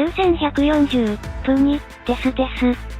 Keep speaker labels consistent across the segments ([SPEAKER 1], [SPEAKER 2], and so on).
[SPEAKER 1] 9140、プニ、ですです。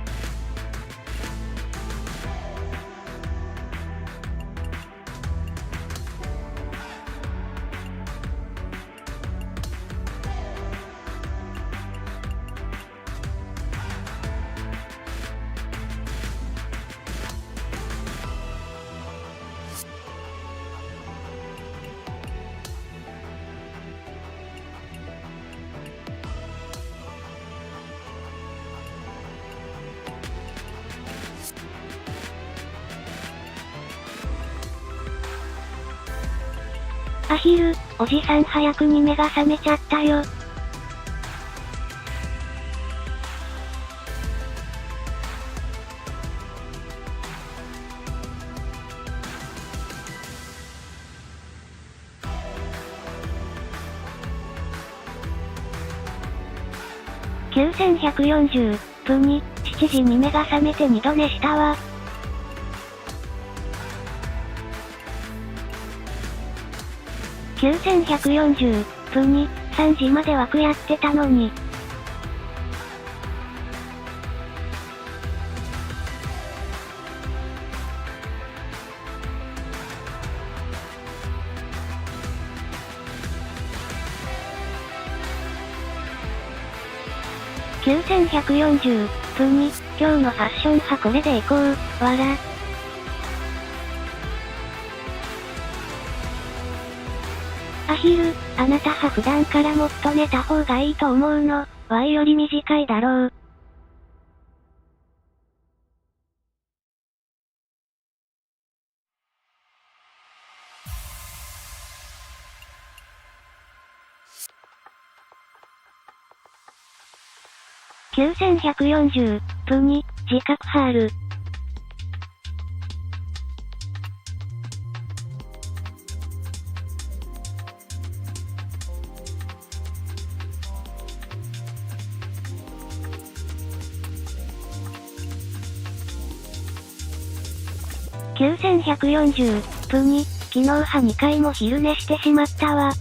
[SPEAKER 1] アヒル、おじさん早くに目が覚めちゃったよ。9140、プニ、7時に目が覚めて2度寝したわ。9140、プニ、3時まで枠やってたのに。9140、プニ、今日のファッション派これでいこう、わら。アヒル、あなたは普段からもっと寝た方がいいと思うの、Y より短いだろう。9140、プニ、自覚ハール。9140、プニ、昨日は2回も昼寝してしまったわ。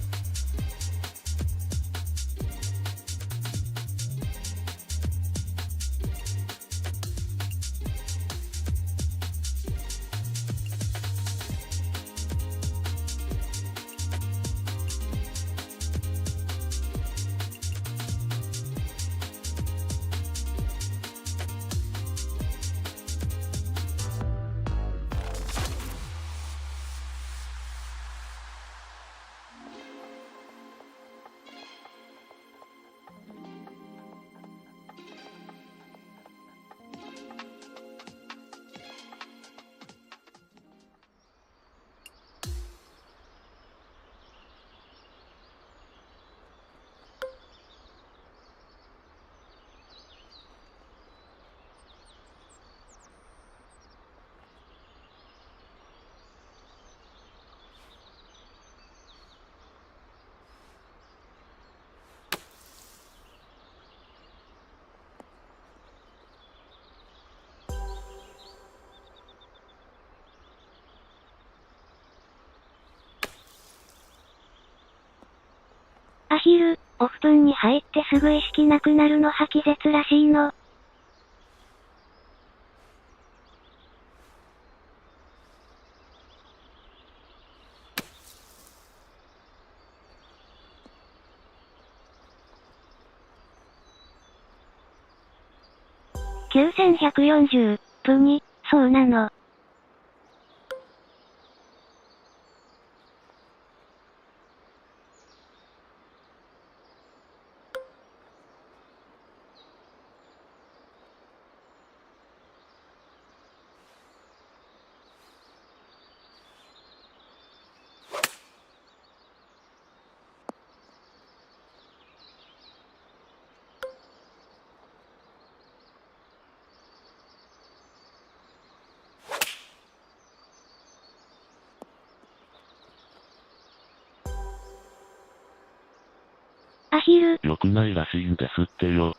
[SPEAKER 1] アヒル、お布団に入ってすぐ意識なくなるの吐き絶らしいの。9140、プニ、そうなの。アヒル。
[SPEAKER 2] 良くないらしいんですってよ。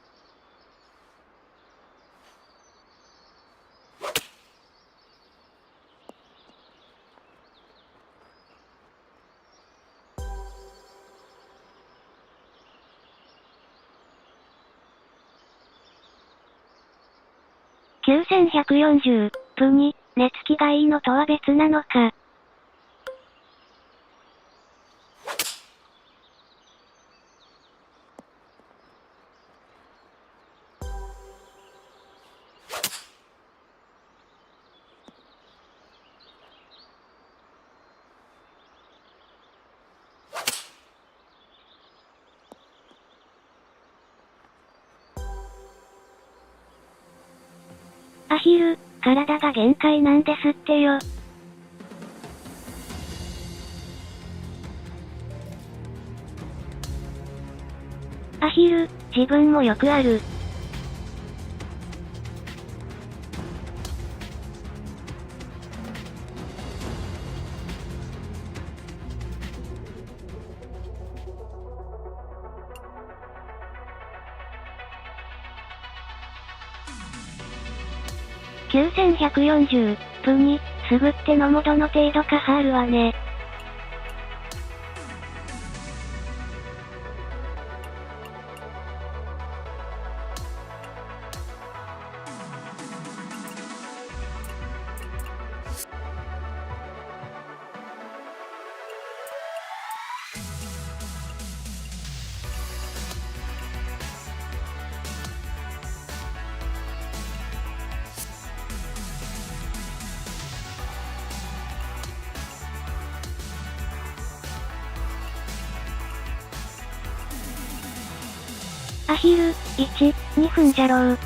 [SPEAKER 1] 9140分に、寝つきがいいのとは別なのか。アヒル、体が限界なんですってよ。アヒル、自分もよくある。9140分に、すぐってのもどの程度かはあるわね。アヒル、1、2分じゃろう。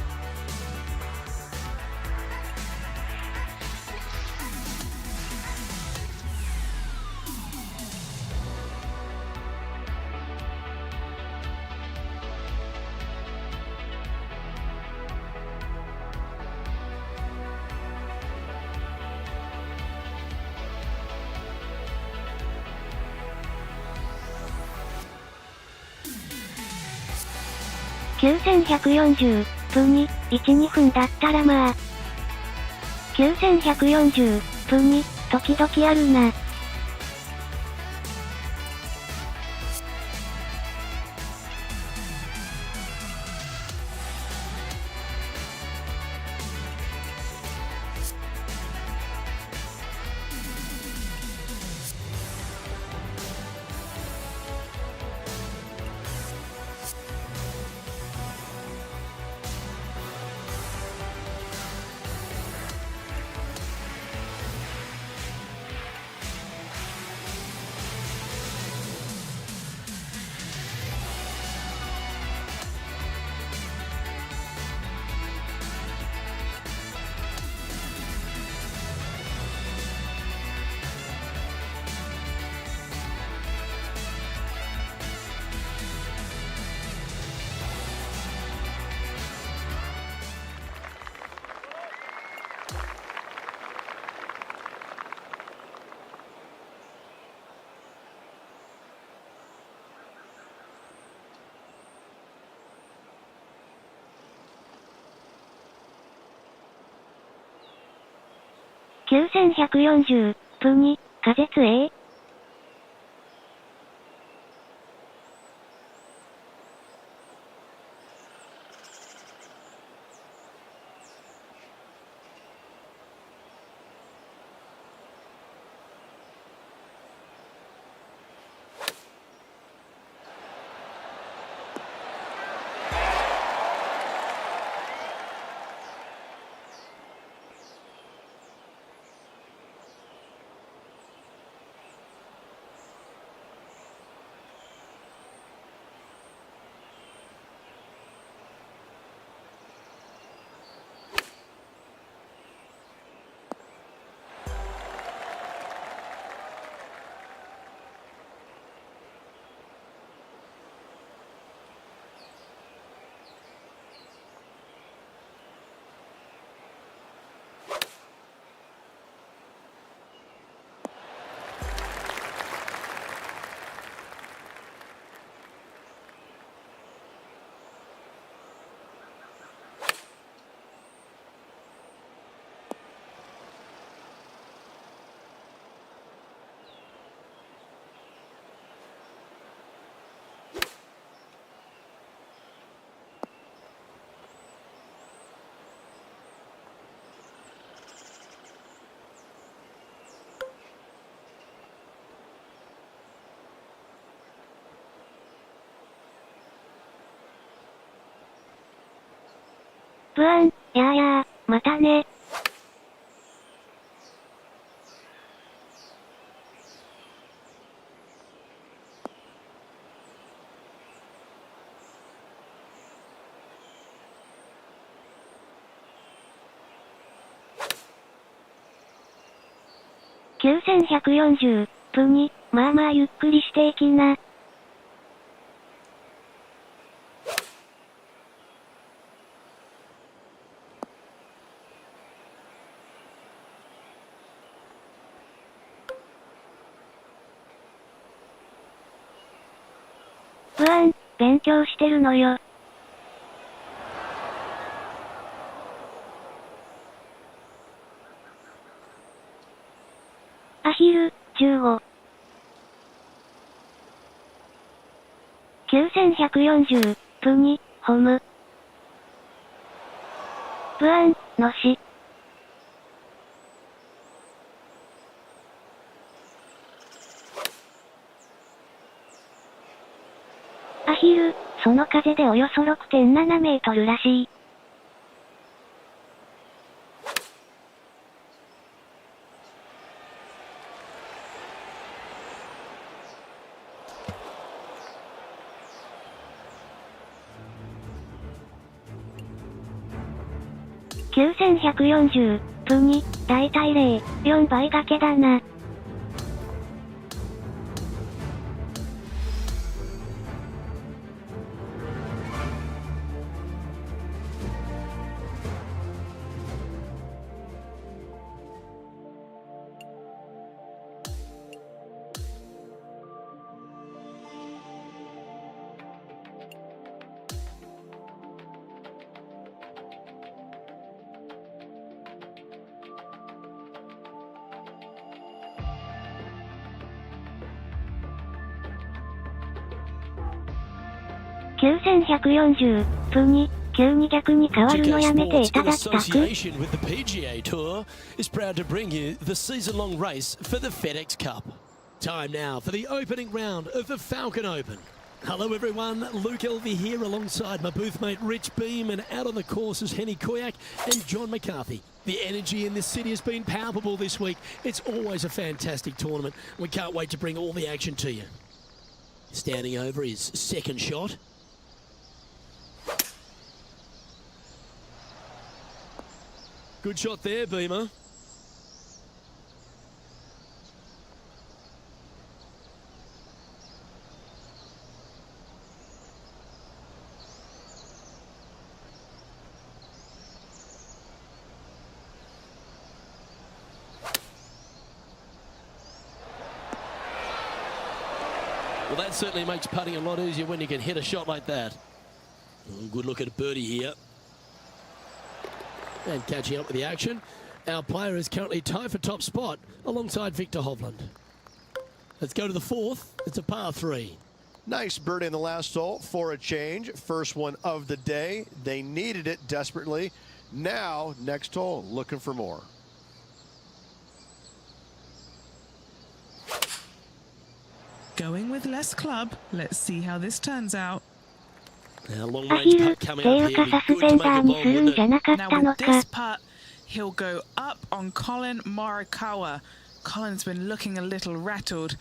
[SPEAKER 1] 9140分に、1、2分だったらまあ。9140分に、時々あるな。9140分に、風強え。ブアン、やーやー、またね。9140、プに、まあまあゆっくりしていきな。ブアン、勉強してるのよ。アヒル、15。9140、プに、ホム。ブアン、のし。アヒル、その風でおよそ 6.7 メートルらしい。9140、プに、大体0、4倍掛けだな。9140、プに、急に逆に変わるのやめていただきたく。
[SPEAKER 3] Association with the PGA Tour is proud to bring you the season-long race for the FedEx Cup. Time now for the opening round of the Falcon Open. Hello everyone, Luke Elvey here alongside my booth mate Rich Beam, and out on the course is Henny Koyak and John McCarthy. The energy in this city has been palpable this week. It's always a fantastic tournament. We can't wait to bring all the action to you. Standing over his second shot. Good shot there, Beamer. Well, that certainly makes putting a lot easier when you can hit a shot like that. Good look at birdie here. And catching up with the action, our player is currently tied for top spot alongside Victor Hovland. Let's go to the fourth. It's a par 3.
[SPEAKER 4] Nice birdie in the last hole for a change. First one of the day. They needed it desperately. Now, next hole, looking for more.
[SPEAKER 5] Going with less club. Let's see how this turns out.
[SPEAKER 3] Now, long
[SPEAKER 1] アヒ
[SPEAKER 3] range
[SPEAKER 1] ル、
[SPEAKER 3] putt coming
[SPEAKER 1] 手
[SPEAKER 3] up
[SPEAKER 1] を
[SPEAKER 3] here.
[SPEAKER 1] か
[SPEAKER 3] Be
[SPEAKER 1] サス
[SPEAKER 3] good
[SPEAKER 1] ペ
[SPEAKER 3] to
[SPEAKER 1] ン
[SPEAKER 3] make
[SPEAKER 1] ダー
[SPEAKER 3] it
[SPEAKER 1] に
[SPEAKER 3] long,
[SPEAKER 1] するん
[SPEAKER 3] wouldn't
[SPEAKER 1] じゃ
[SPEAKER 3] it?
[SPEAKER 1] なかっ
[SPEAKER 5] Now
[SPEAKER 1] たの
[SPEAKER 5] with
[SPEAKER 1] か。
[SPEAKER 5] this putt, he'll go up on Colin Morikawa. Colin's been looking a little rattled.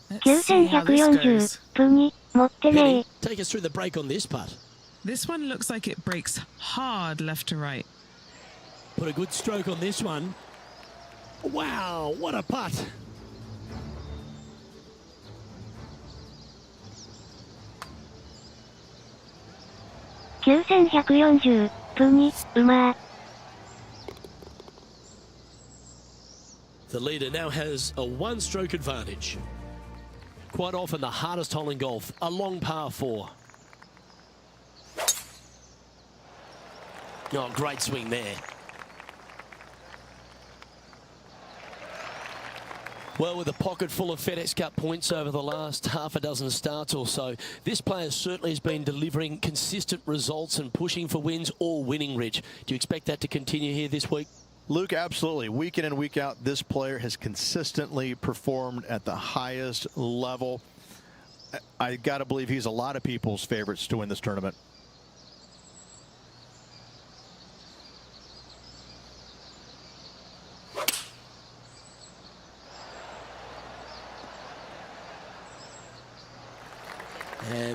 [SPEAKER 5] Let's see how this
[SPEAKER 1] 9140、
[SPEAKER 5] goes.
[SPEAKER 1] プに、持ってね
[SPEAKER 3] Penny,
[SPEAKER 1] ー。
[SPEAKER 3] take us through the break on this putt.
[SPEAKER 5] This one looks like it breaks hard left to right.
[SPEAKER 3] Put a good stroke on this one. Wow, what a putt.
[SPEAKER 1] ?9140、プに、うまー。
[SPEAKER 3] The leader now has a one-stroke advantage. Quite often the hardest hole in golf, a long par 4. Oh, great swing there. Well, with a pocket full of FedEx Cup points over the last half a dozen starts or so, this player certainly has been delivering consistent results and pushing for wins or winning, Rich. Do you expect that to continue here this week?
[SPEAKER 4] Luke, absolutely. Week in and week out, this player has consistently performed at the highest level. I got to believe he's a lot of people's favorites to win this tournament.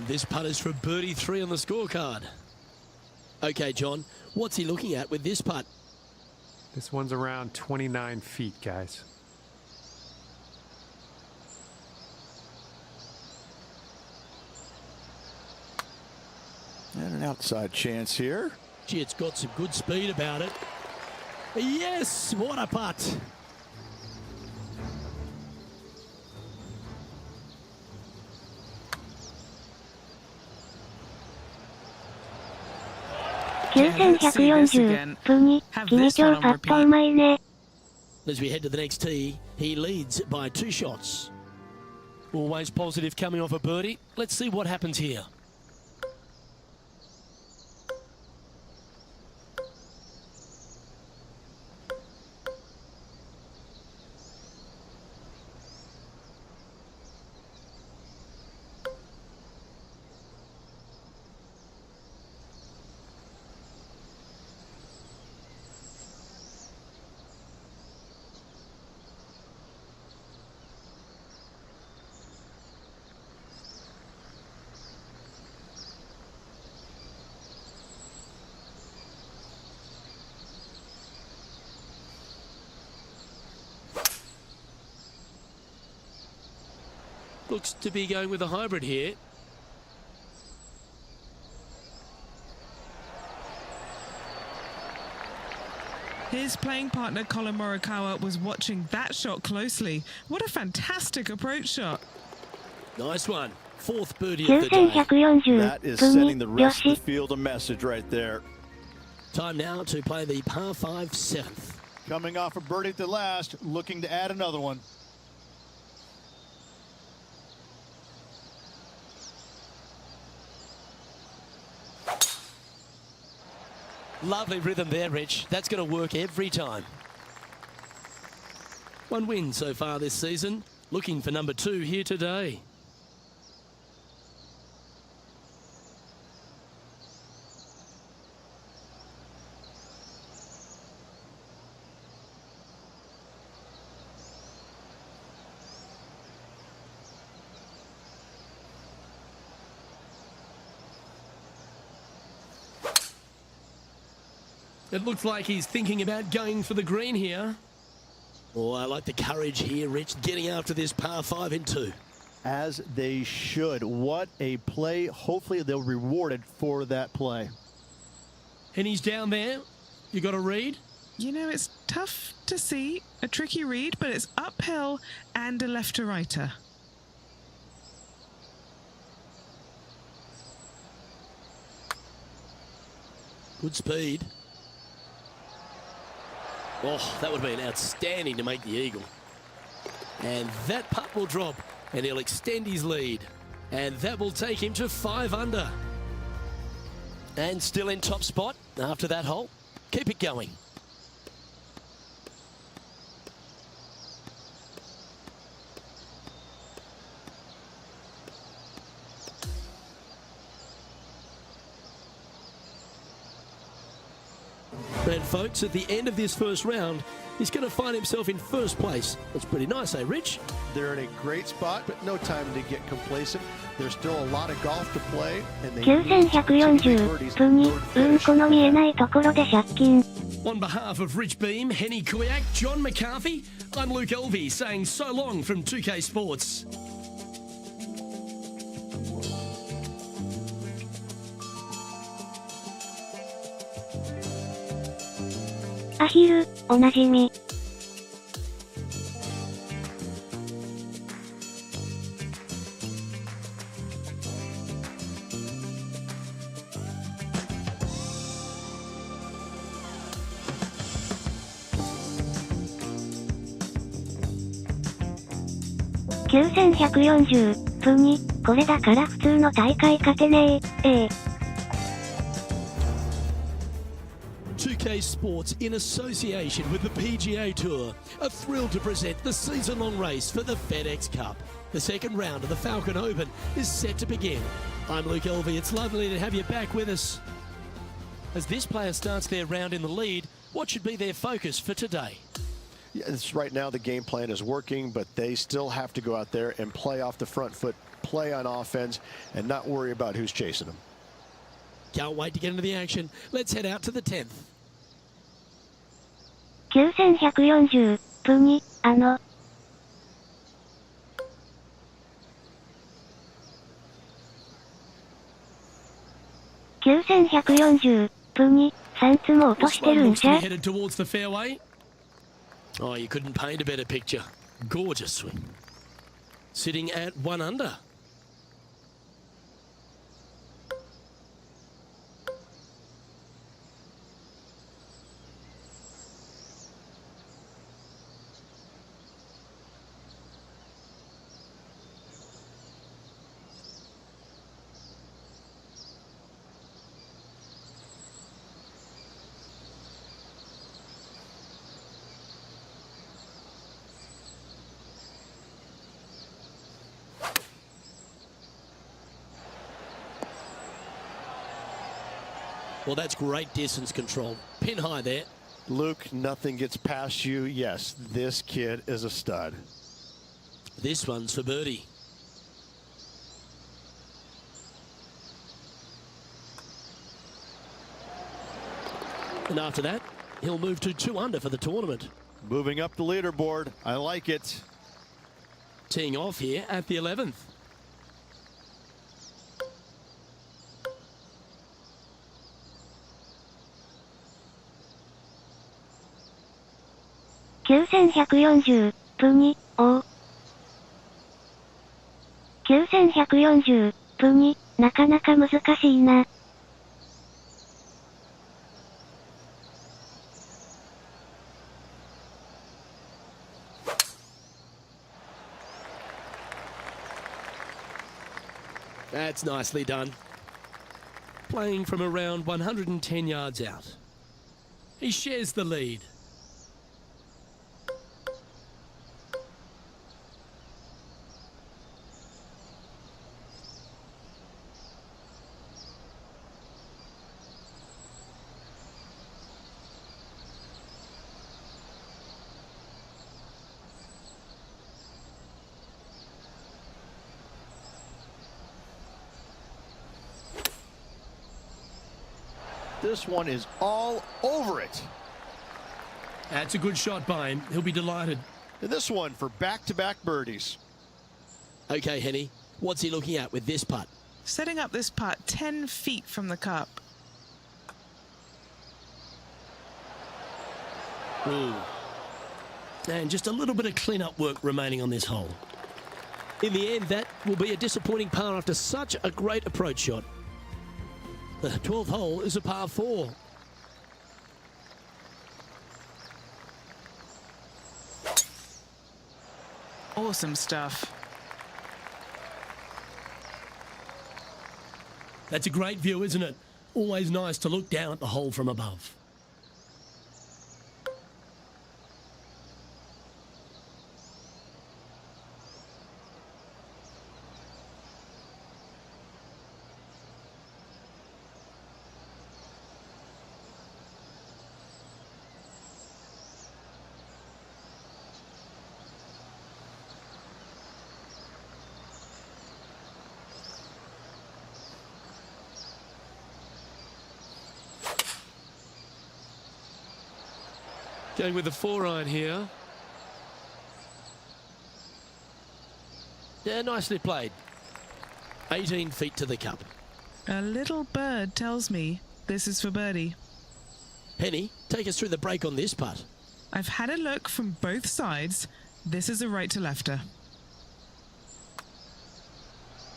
[SPEAKER 3] And this putt is for birdie 3 on the scorecard. Okay, John, what's he looking at with this putt?
[SPEAKER 6] This one's around 29 feet, guys.
[SPEAKER 4] And an outside chance here.
[SPEAKER 3] Gee, it's got some good speed about it. Yes, what a putt.
[SPEAKER 1] $9,140分に、君今日パットうまいね。
[SPEAKER 3] As we head to the next tee, he leads by 2 shots. Always positive coming off a birdie. Let's see what happens here. Looks to be going with a hybrid here.
[SPEAKER 5] His playing partner Colin Morikawa was watching that shot closely. What a fantastic approach shot.
[SPEAKER 3] Nice one. 4th birdie of the day.
[SPEAKER 1] 9,140
[SPEAKER 4] That is
[SPEAKER 1] 分
[SPEAKER 4] sending
[SPEAKER 1] に、
[SPEAKER 4] the
[SPEAKER 1] よ
[SPEAKER 4] rest of
[SPEAKER 1] し。
[SPEAKER 4] the field a message right there.
[SPEAKER 3] Time now to play the par 5 7th.
[SPEAKER 4] Coming off a birdie at the last, looking to add another one.
[SPEAKER 3] Lovely rhythm there, Rich. That's going to work every time. 1 win so far this season. Looking for number 2 here today. It looks like he's thinking about going for the green here. Oh, I like the courage here, Rich, getting after this par 5 in 2.
[SPEAKER 4] As they should. What a play. Hopefully they'll be rewarded for that play.
[SPEAKER 3] And he's down there. You got a read?
[SPEAKER 5] You know, it's tough to see, a tricky read, but it's uphill and a left-to-righter.
[SPEAKER 3] Good speed. Oh, that would have been outstanding to make the eagle. And that putt will drop, and he'll extend his lead. And that will take him to 5 under. And still in top spot after that hole. Keep it going. And folks, at the end of this first round, he's going to find himself in first place. That's pretty nice, eh, Rich?
[SPEAKER 4] They're in a great spot, but no time to get complacent. There's still a lot of golf to play, and they
[SPEAKER 1] 9,140分に、この見えないところで借金。
[SPEAKER 3] On behalf of Rich Beam, Henny Kuyak, John McCarthy, I'm Luke Elvey saying so long from 2K Sports.
[SPEAKER 1] アヒル、おなじみ。9140分に、これだから普通の大会勝てねえ。
[SPEAKER 3] 2K Sports, in association with the PGA Tour, are thrilled to present the season-long race for the FedEx Cup. The second round of the Falcon Open is set to begin. I'm Luke Elvey. It's lovely to have you back with us. As this player starts their round in the lead, what should be their focus for today?
[SPEAKER 4] Yeah, right now the game plan is working, but they still have to go out there and play off the front foot, play on offense and not worry about who's chasing them.
[SPEAKER 3] Can't wait to get into the action. Let's head out to the 10th.
[SPEAKER 1] 9140分に、9140分に、3つも落としてるんじゃ。
[SPEAKER 3] Headed towards the fairway. Oh, you couldn't paint a better picture. Gorgeous swing. Sitting at 1 under. Well, that's great distance control. Pin high there.
[SPEAKER 4] Luke, nothing gets past you. Yes, this kid is a stud.
[SPEAKER 3] This one's for birdie. And after that, he'll move to 2 under for the tournament.
[SPEAKER 4] Moving up the leaderboard. I like it.
[SPEAKER 3] Teeing off here at the 11th.
[SPEAKER 1] 9140分に、9140分になかなか難しいな。
[SPEAKER 3] That's nicely done. Playing from around 110 yards out. He shares the lead.
[SPEAKER 4] This one is all over it.
[SPEAKER 3] That's a good shot by him. He'll be delighted.
[SPEAKER 4] And this one for back-to-back birdies.
[SPEAKER 3] Okay, Henny, what's he looking at with this putt?
[SPEAKER 5] Setting up this putt 10 feet from the cup.
[SPEAKER 3] Ooh. And just a little bit of clean-up work remaining on this hole. In the end, that will be a disappointing par after such a great approach shot. The 12th hole is a par 4.
[SPEAKER 5] Awesome stuff.
[SPEAKER 3] That's a great view, isn't it? Always nice to look down at the hole from above. Going with the 4-iron here. Yeah, nicely played. 18 feet to the cup.
[SPEAKER 5] A little bird tells me this is for birdie.
[SPEAKER 3] Henny, take us through the break on this putt.
[SPEAKER 5] I've had a look from both sides. This is a right to lefter.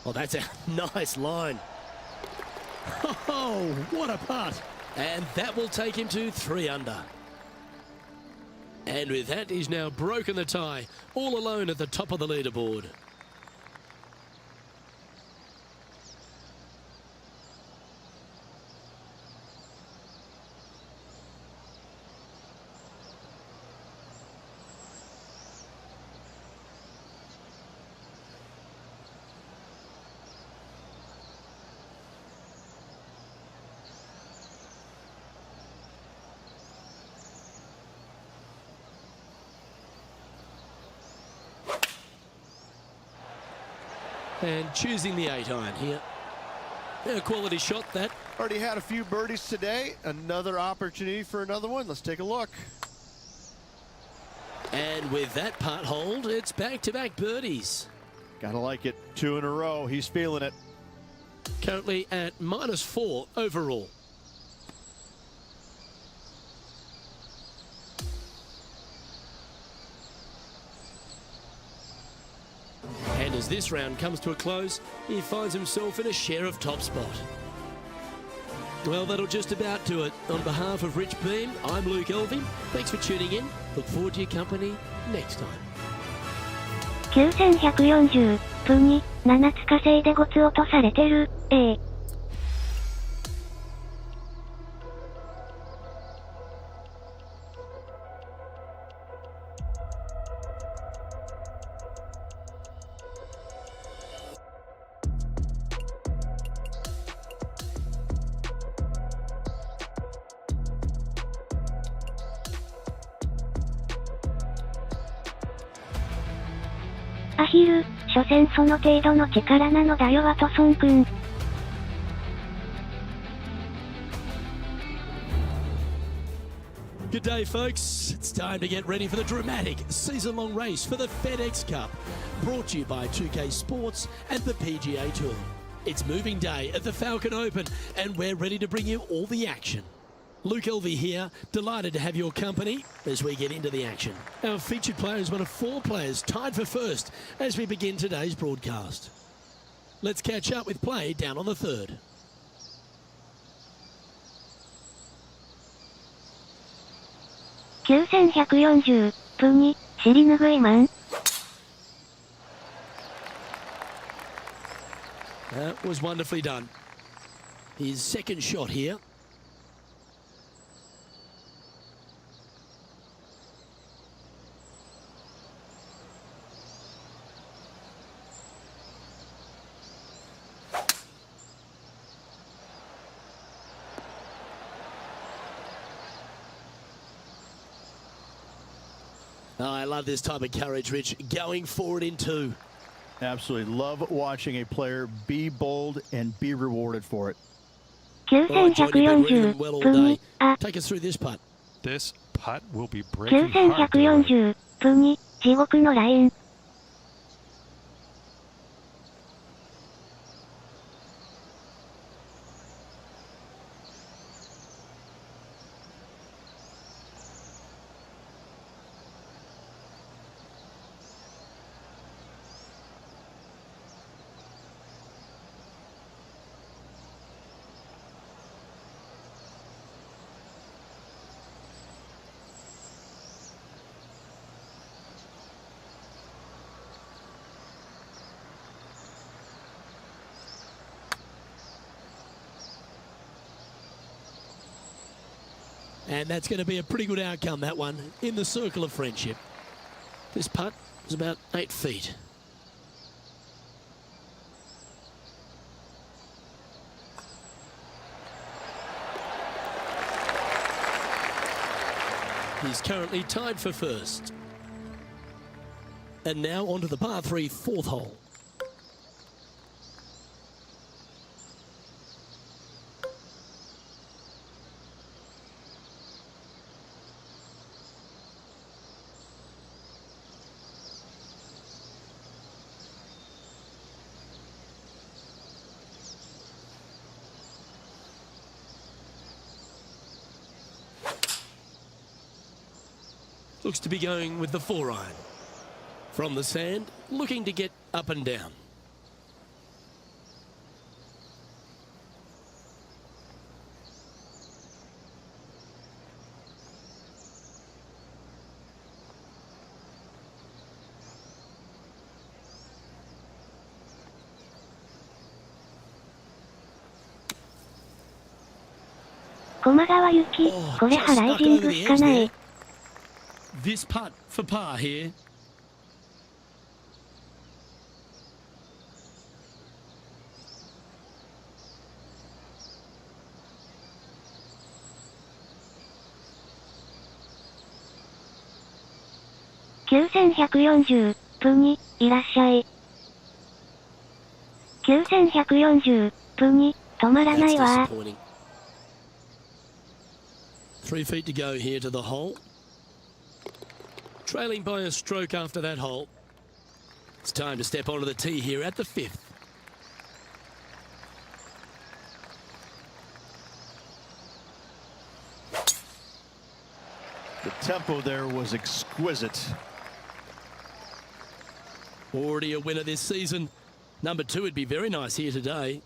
[SPEAKER 3] Oh, that's a nice line. Oh, what a putt. And that will take him to 3 under. And with that, he's now broken the tie, all alone at the top of the leaderboard. And choosing the 8-iron here. A quality shot that.
[SPEAKER 4] Already had a few birdies today. Another opportunity for another one. Let's take a look.
[SPEAKER 3] And with that putt hold, it's back-to-back birdies.
[SPEAKER 4] Gotta like it. 2 in a row. He's feeling it.
[SPEAKER 3] Currently at -4 overall. And as this round comes to a close, he finds himself in a share of top spot. Well, that'll just about do it. On behalf of Rich Beam, I'm Luke Elvey. Thanks for tuning in. Look forward to your company next time.
[SPEAKER 1] 9140分に7つ稼いで5つ落とされてる。アヒル、所詮その程度の力なのだよワトソン君。
[SPEAKER 3] Good day, folks. It's time to get ready for the dramatic season-long race for the FedEx Cup, brought to you by 2K Sports and the PGA Tour. It's moving day at the Falcon Open, and we're ready to bring you all the action. Luke Elvey here, delighted to have your company as we get into the action. Our featured player is one of 4 players tied for first as we begin today's broadcast. Let's catch up with play down on the 3rd.9140
[SPEAKER 1] 分に尻拭いマン。
[SPEAKER 3] That was wonderfully done. His second shot here. Oh, I love this type of courage, Rich. Going forward in 2.
[SPEAKER 7] Absolutely. Love watching a player be bold and be rewarded for it.
[SPEAKER 1] 9140分に、
[SPEAKER 3] Take us through this putt.
[SPEAKER 6] This putt will be breaking hard.
[SPEAKER 1] 9140分に、地獄のライン。
[SPEAKER 3] And that's going to be a pretty good outcome, that one, in the circle of friendship. This putt is about 8 feet. He's currently tied for first. And now onto the par 3 4th hole. Looks to be going with the 4-iron. From the sand, looking to get up and down.
[SPEAKER 1] 駒川行き、これハライジングしかない。
[SPEAKER 3] This putt for par here.
[SPEAKER 1] ?9140 分に、いらっしゃい。9140、プに、止まらない
[SPEAKER 3] That's
[SPEAKER 1] わ。
[SPEAKER 3] disappointing. 3 feet to go here to the hole. Trailing by a stroke after that hole. It's time to step onto the tee here at the 5th.
[SPEAKER 4] The tempo there was exquisite.
[SPEAKER 3] Already a winner this season. Number 2 would be very nice here today.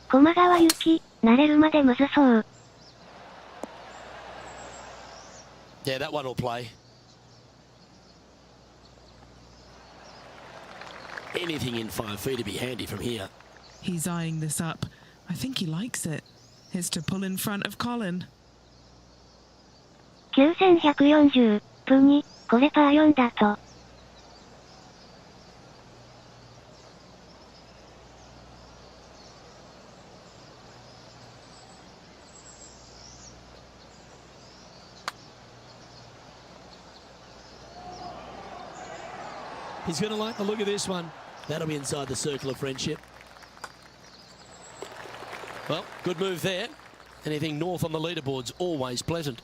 [SPEAKER 1] 駒川行き、慣れるまでむずそう。
[SPEAKER 3] Yeah, that one will play. Anything in 5 feet to be handy from here.
[SPEAKER 5] He's eyeing this up. I think he likes it. Here's to pull in front of Colin.
[SPEAKER 1] 9140、プに、これパー4だと。
[SPEAKER 3] He's going to like the look of this one. That'll be inside the circle of friendship. Well, good move there. Anything north on the leaderboard's always pleasant.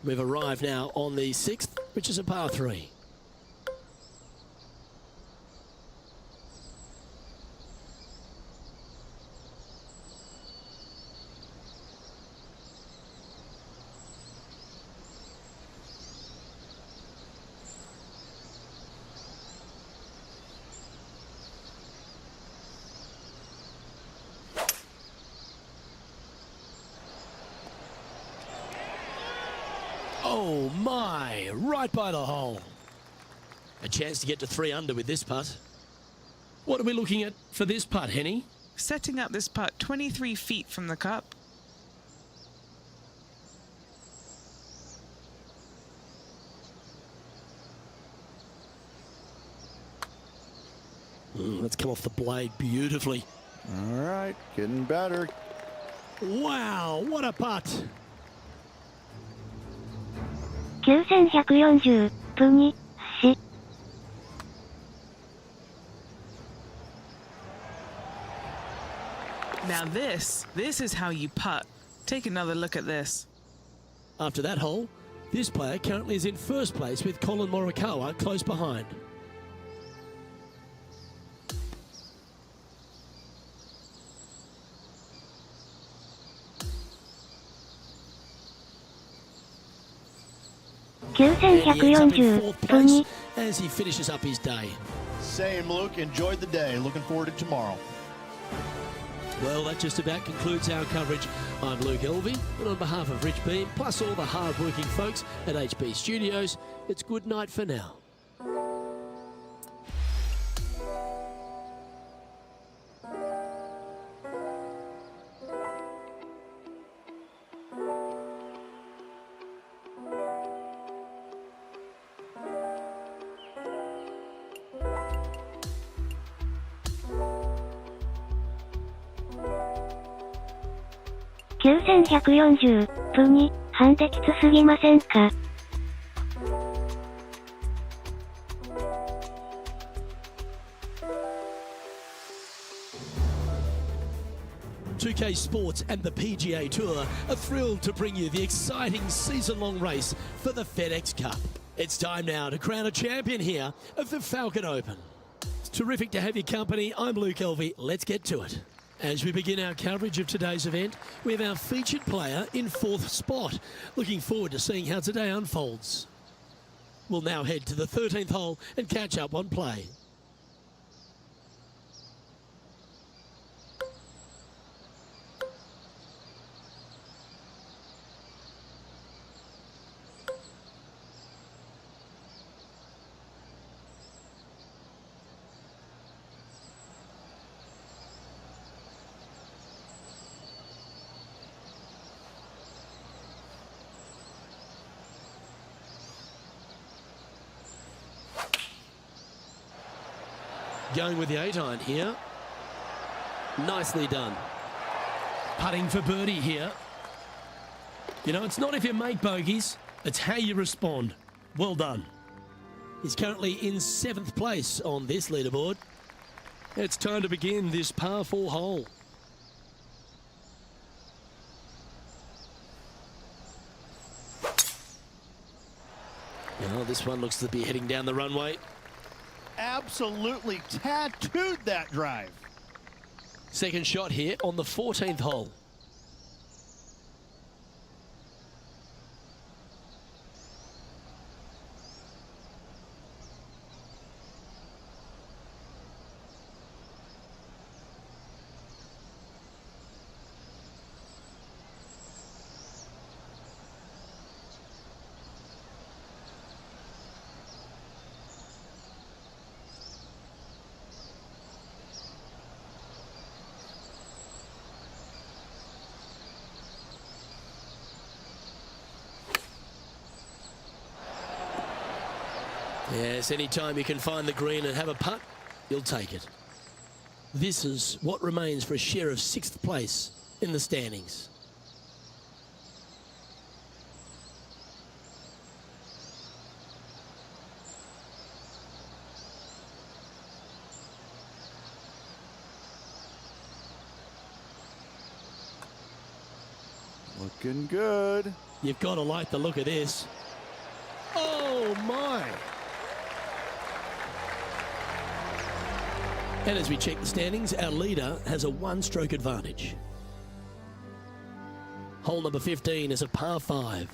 [SPEAKER 3] We've arrived now on the 6th, which is a par 3. Oh my, right by the hole. A chance to get to 3 under with this putt. What are we looking at for this putt, Henny?
[SPEAKER 5] Setting up this putt 23 feet from the cup.
[SPEAKER 3] Let's come off the blade beautifully.
[SPEAKER 4] All right, getting better.
[SPEAKER 3] Wow, what a putt.
[SPEAKER 1] 9140、プに、し。
[SPEAKER 5] Now this is how you putt. Take another look at this.
[SPEAKER 3] After that hole, this player currently is in first place with Colin Morikawa close behind. And he ends up in
[SPEAKER 1] 9140、
[SPEAKER 3] 4th
[SPEAKER 1] プ
[SPEAKER 3] place
[SPEAKER 1] に、
[SPEAKER 3] as he finishes up his day.
[SPEAKER 4] Same, Luke. Enjoyed the day. Looking forward to tomorrow.
[SPEAKER 3] Well, that just about concludes our coverage. I'm Luke Elvey, and on behalf of Rich Beam, plus all the hard-working folks at HB Studios, it's good night for now.
[SPEAKER 1] ?9140、プに、ハンデきつすぎませんか
[SPEAKER 3] 2K Sports and the PGA Tour are thrilled to bring you the exciting season-long race for the FedEx Cup. It's time now to crown a champion here of the Falcon Open. It's terrific to have your company. I'm Luke Elvey. Let's get to it. As we begin our coverage of today's event, we have our featured player in 4th spot. Looking forward to seeing how today unfolds. We'll now head to the 13th hole and catch up on play. Going with the 8-iron here. Nicely done. Putting for birdie here. You know, it's not if you make bogeys, it's how you respond. Well done. He's currently in 7th place on this leaderboard. It's time to begin this par 4 hole. Now this one looks to be heading down the runway.
[SPEAKER 7] Absolutely tattooed that drive.
[SPEAKER 3] Second shot here on the 14th hole. Yes, anytime you can find the green and have a putt, you'll take it. This is what remains for a share of 6th place in the standings.
[SPEAKER 7] Looking good.
[SPEAKER 3] You've got to like the look of this. Oh, my. And as we check the standings, our leader has a 1-stroke advantage. Hole number 15 is a par 5.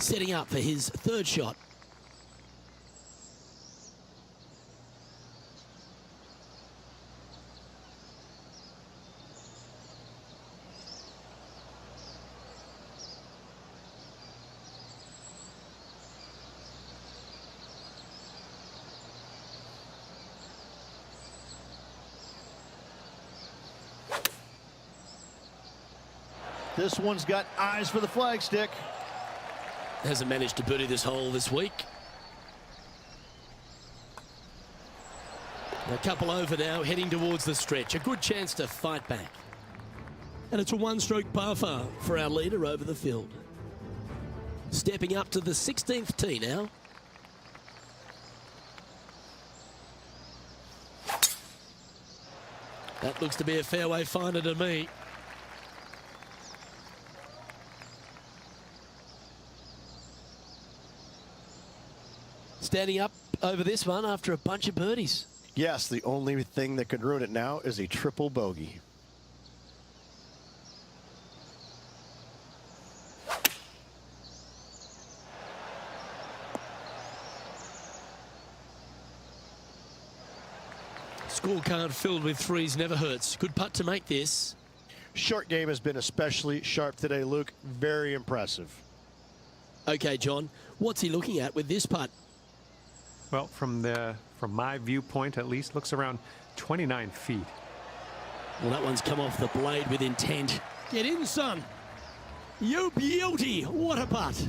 [SPEAKER 3] Setting up for his 3rd shot.
[SPEAKER 7] This one's got eyes for the flagstick.
[SPEAKER 3] Hasn't managed to birdie this hole this week. A couple over now, heading towards the stretch. A good chance to fight back. And it's a 1-stroke par 5 for our leader over the field. Stepping up to the 16th tee now. That looks to be a fairway finder to me. Standing up over this one after a bunch of birdies.
[SPEAKER 4] Yes, the only thing that could ruin it now is a triple bogey.
[SPEAKER 3] Scorecard filled with 3s never hurts. Good putt to make this.
[SPEAKER 4] Short game has been especially sharp today, Luke. Very impressive.
[SPEAKER 3] Okay, John, what's he looking at with this putt?
[SPEAKER 6] Well, from my viewpoint at least, looks around 29 feet.
[SPEAKER 3] Well, that one's come off the blade with intent. Get in, son. You beauty. What a putt.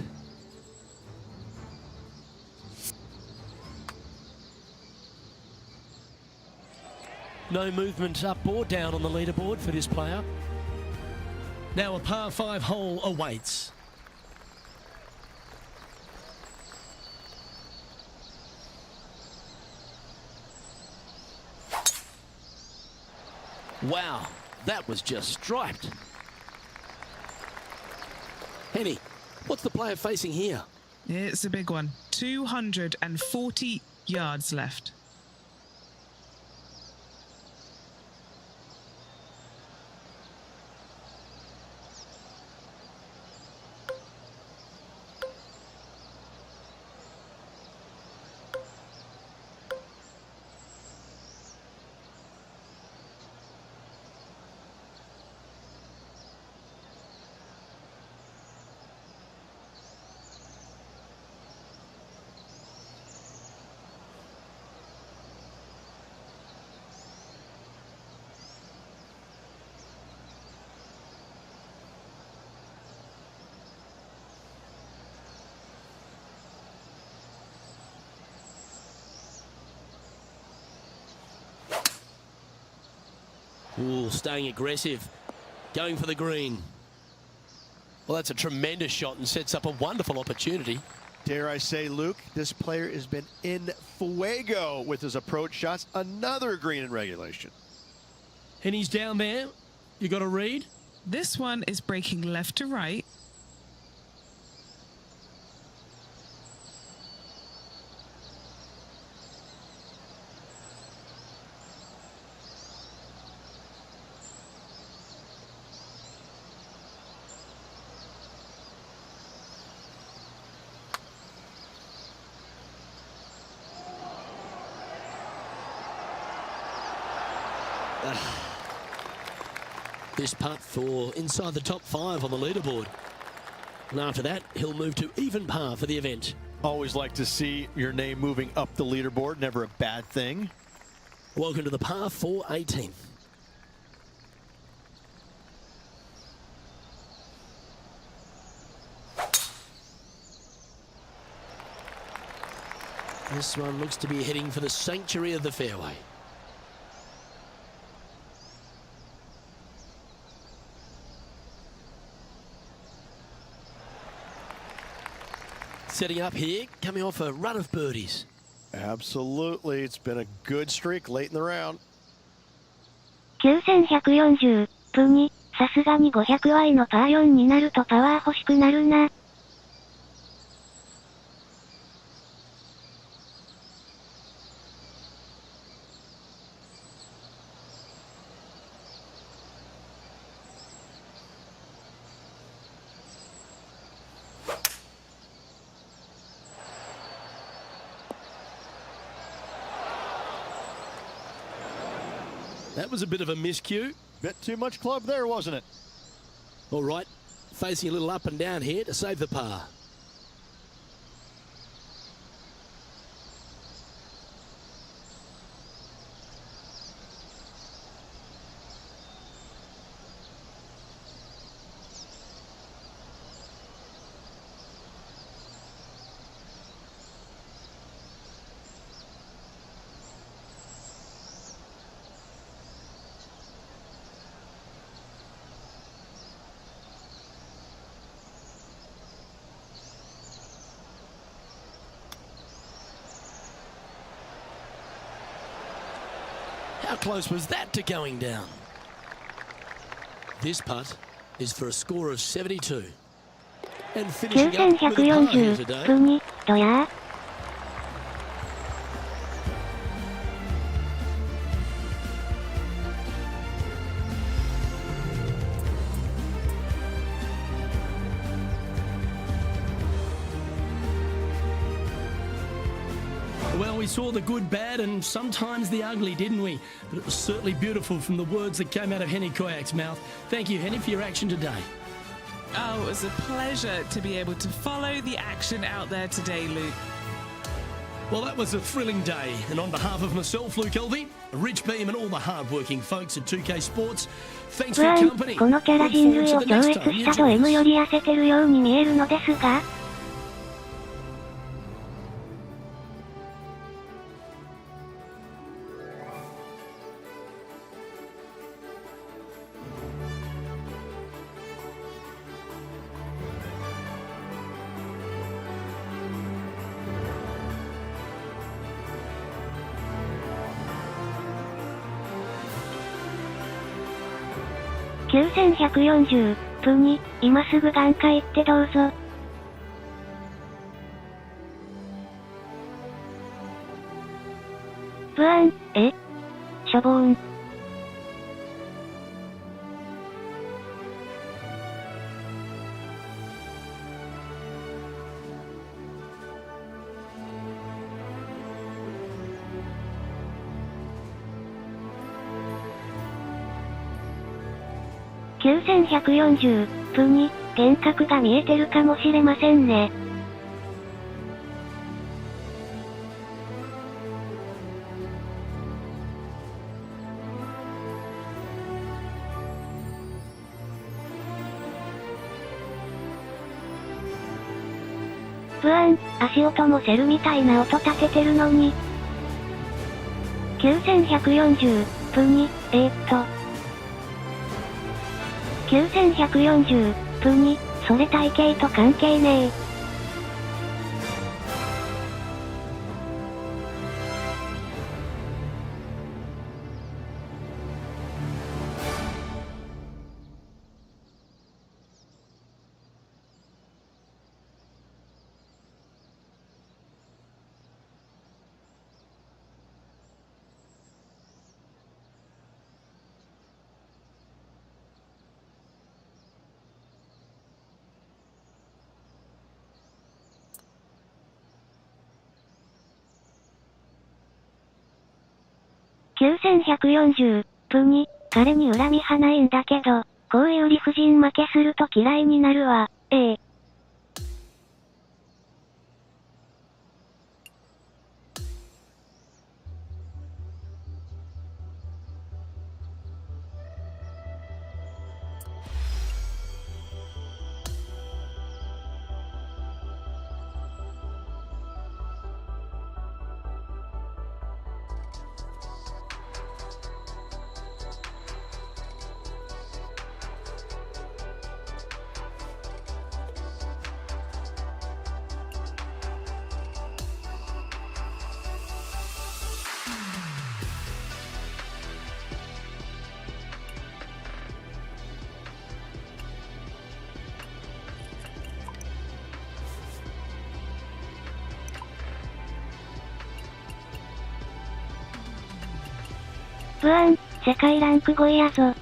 [SPEAKER 3] No movement up or down on the leaderboard for this player. Now a par 5 hole awaits. Wow, that was just striped. Henny, what's the player facing here?
[SPEAKER 5] It's a big one. 240 yards left.
[SPEAKER 3] Ooh, staying aggressive. Going for the green. Well, that's a tremendous shot and sets up a wonderful opportunity.
[SPEAKER 4] Dare I say, Luke, this player has been in fuego with his approach shots. Another green in regulation.
[SPEAKER 3] And he's down there. You got a read?
[SPEAKER 5] This one is breaking left to right.
[SPEAKER 3] This putt for inside the top 5 on the leaderboard. And after that, he'll move to even par for the event.
[SPEAKER 4] Always like to see your name moving up the leaderboard. Never a bad thing.
[SPEAKER 3] Welcome to the par 4 18th. This one looks to be heading for the sanctuary of the fairway. Setting up here, coming off a run of birdies.
[SPEAKER 4] Absolutely. It's been a good streak late in the round.
[SPEAKER 1] 9140分に、さすがに500ワイのパー4になるとパワー欲しくなるな。
[SPEAKER 3] That was a bit of a miscue.
[SPEAKER 4] Bit too much club there, wasn't it?
[SPEAKER 3] All right, facing a little up and down here to save the par. How close was that to going down? This putt is for a score of 72. And finishing up with a par here today.
[SPEAKER 1] 9140分に、どやー
[SPEAKER 3] Well, we saw the good, bad, and sometimes the ugly, didn't we? But it was certainly beautiful from the words that came out of Henny Koyak's mouth. Thank you, Henny, for your action today.
[SPEAKER 5] Oh, it was a pleasure to be able to follow the action out there today, Luke.
[SPEAKER 3] Well, that was a thrilling day, and on behalf of myself, Luke Elvey, Rich Beam, and all the hard-working folks at 2K Sports, thanks for
[SPEAKER 1] 不
[SPEAKER 3] your
[SPEAKER 1] 安、
[SPEAKER 3] company.
[SPEAKER 1] このキャラ
[SPEAKER 3] Look
[SPEAKER 1] 人
[SPEAKER 3] forward
[SPEAKER 1] 類
[SPEAKER 3] to
[SPEAKER 1] を
[SPEAKER 3] the
[SPEAKER 1] 超
[SPEAKER 3] next
[SPEAKER 1] 越
[SPEAKER 3] time
[SPEAKER 1] し
[SPEAKER 3] you
[SPEAKER 1] たと
[SPEAKER 3] join
[SPEAKER 1] M
[SPEAKER 3] us.
[SPEAKER 1] より痩せてるように見えるのですが、9140分に、今すぐ眼科行ってどうぞ。不安、しょぼーん。9140分に、幻覚が見えてるかもしれませんね。不安、足音もセルみたいな音立ててるのに。9140分に、9140、プニ、それ体型と関係ねえ。9140、プニ、彼に恨みはないんだけど、こういう理不尽負けすると嫌いになるわ、ブアン、世界ランク5位やぞ。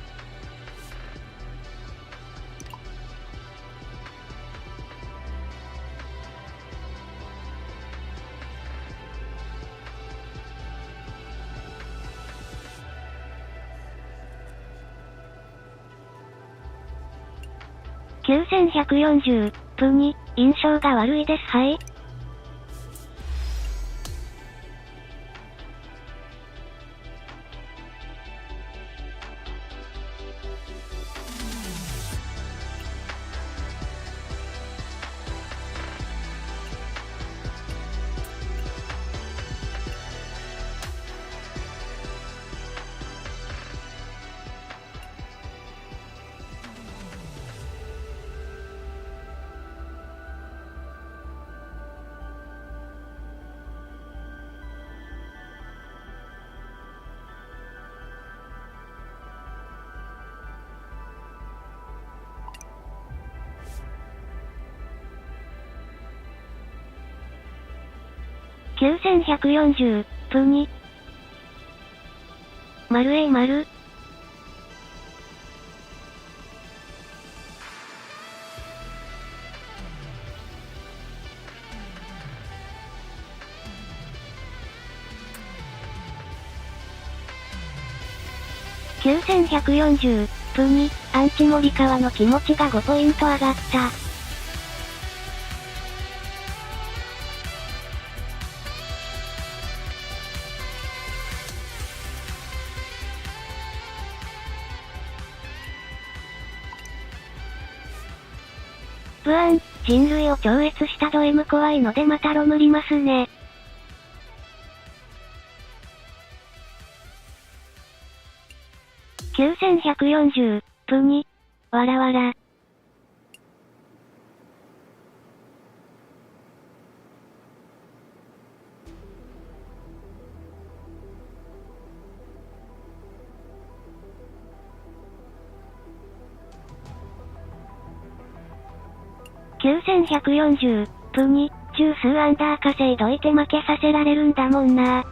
[SPEAKER 1] 9140、プニ、印象が悪いですはい。9140、プニ。丸 A 丸。9140、プニ、アンチ森川の気持ちが5ポイント上がった。ブアン、人類を超越したド M 怖いのでまたロムりますね。9140、プニ。わらわら。9140、プニ、十数アンダー稼いどいて負けさせられるんだもんな。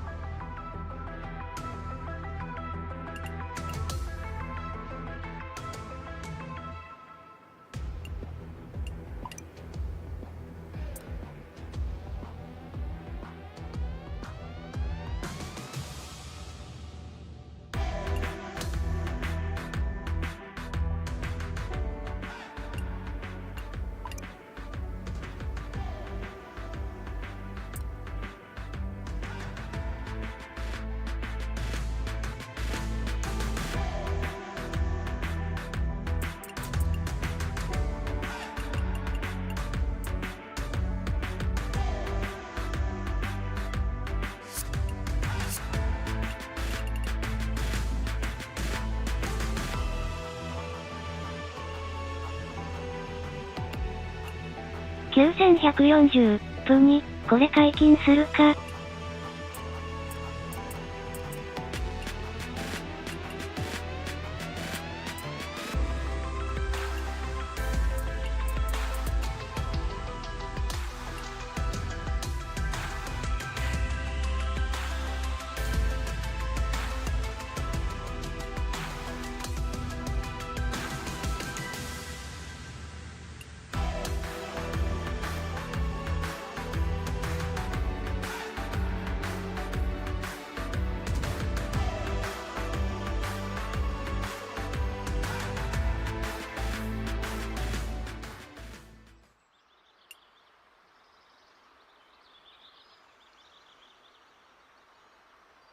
[SPEAKER 1] 9140、プに、これ解禁するか。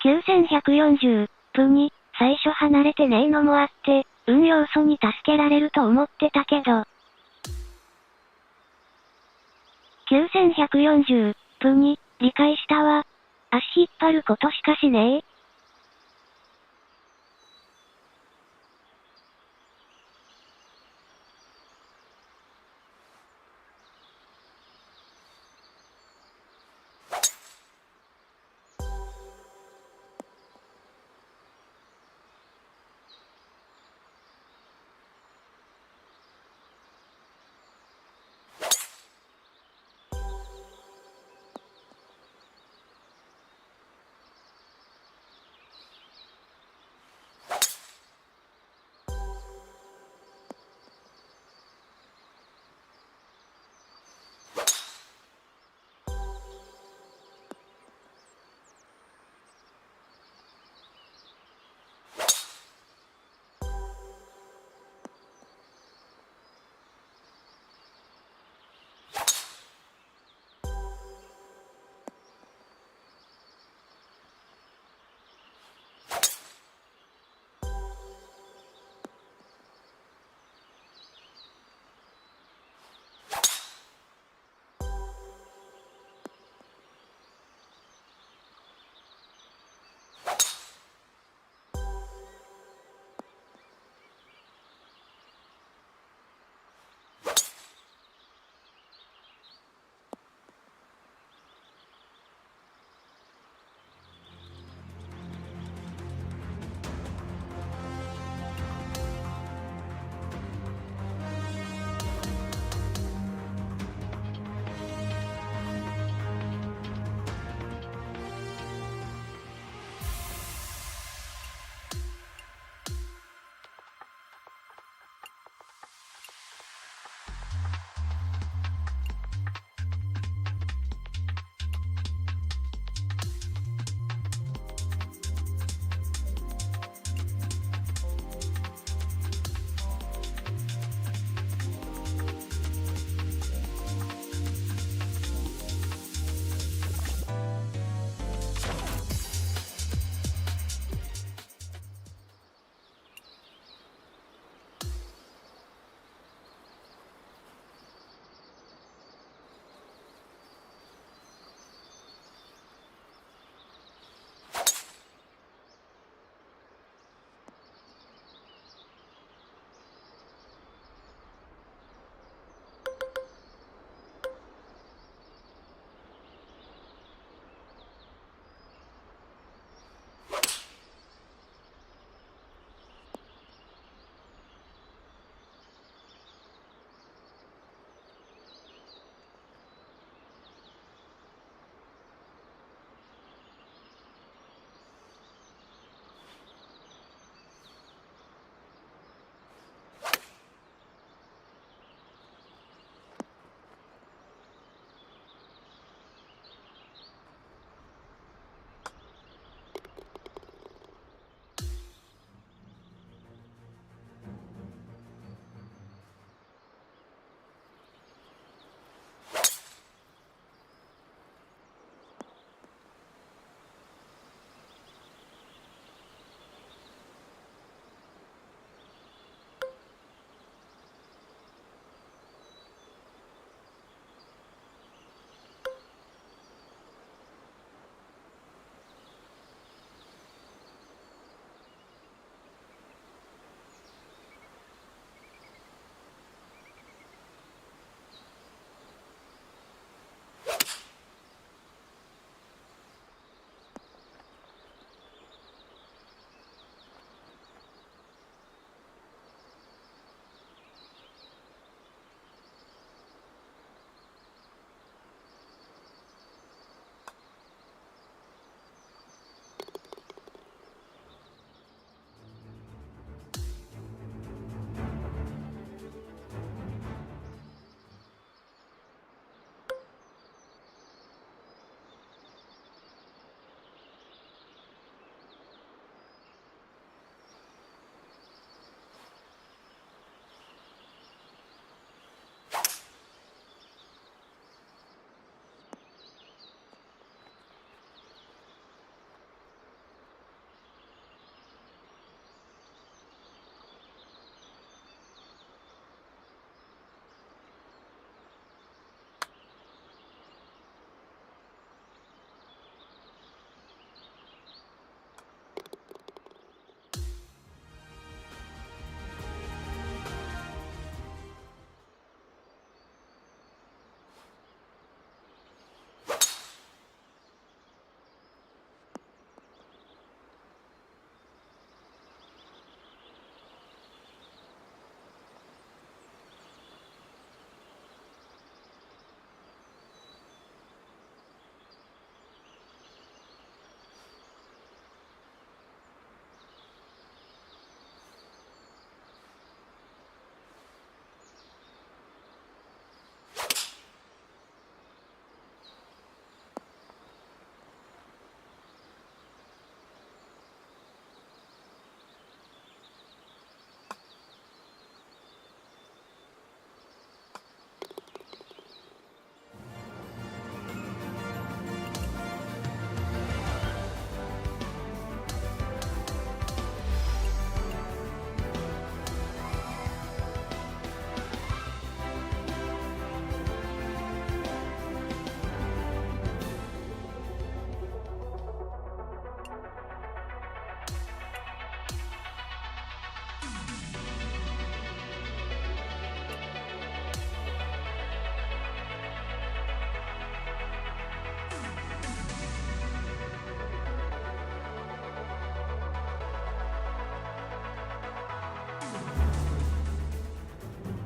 [SPEAKER 1] 9140、プに、最初離れてねえのもあって、運要素に助けられると思ってたけど。9140、プに、理解したわ。足引っ張ることしかしねえ。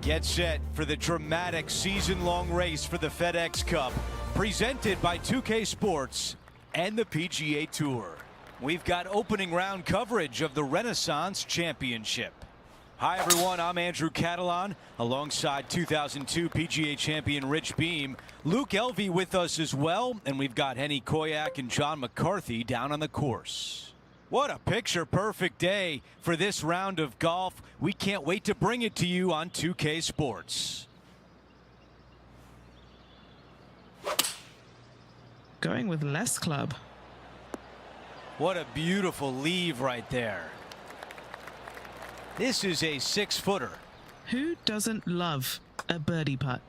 [SPEAKER 8] Get set for the dramatic season-long race for the FedEx Cup, presented by 2K Sports and the PGA Tour. We've got opening round coverage of the Renaissance Championship. Hi everyone, I'm Andrew Catalan, alongside 2002 PGA champion Rich Beem. Luke Elvey with us as well, and we've got Henny Koyak and John McCarthy down on the course. What a picture-perfect day for this round of golf. We can't wait to bring it to you on 2K Sports.
[SPEAKER 5] Going with less club.
[SPEAKER 8] What a beautiful leave right there. This is a 6-footer.
[SPEAKER 5] Who doesn't love a birdie putt?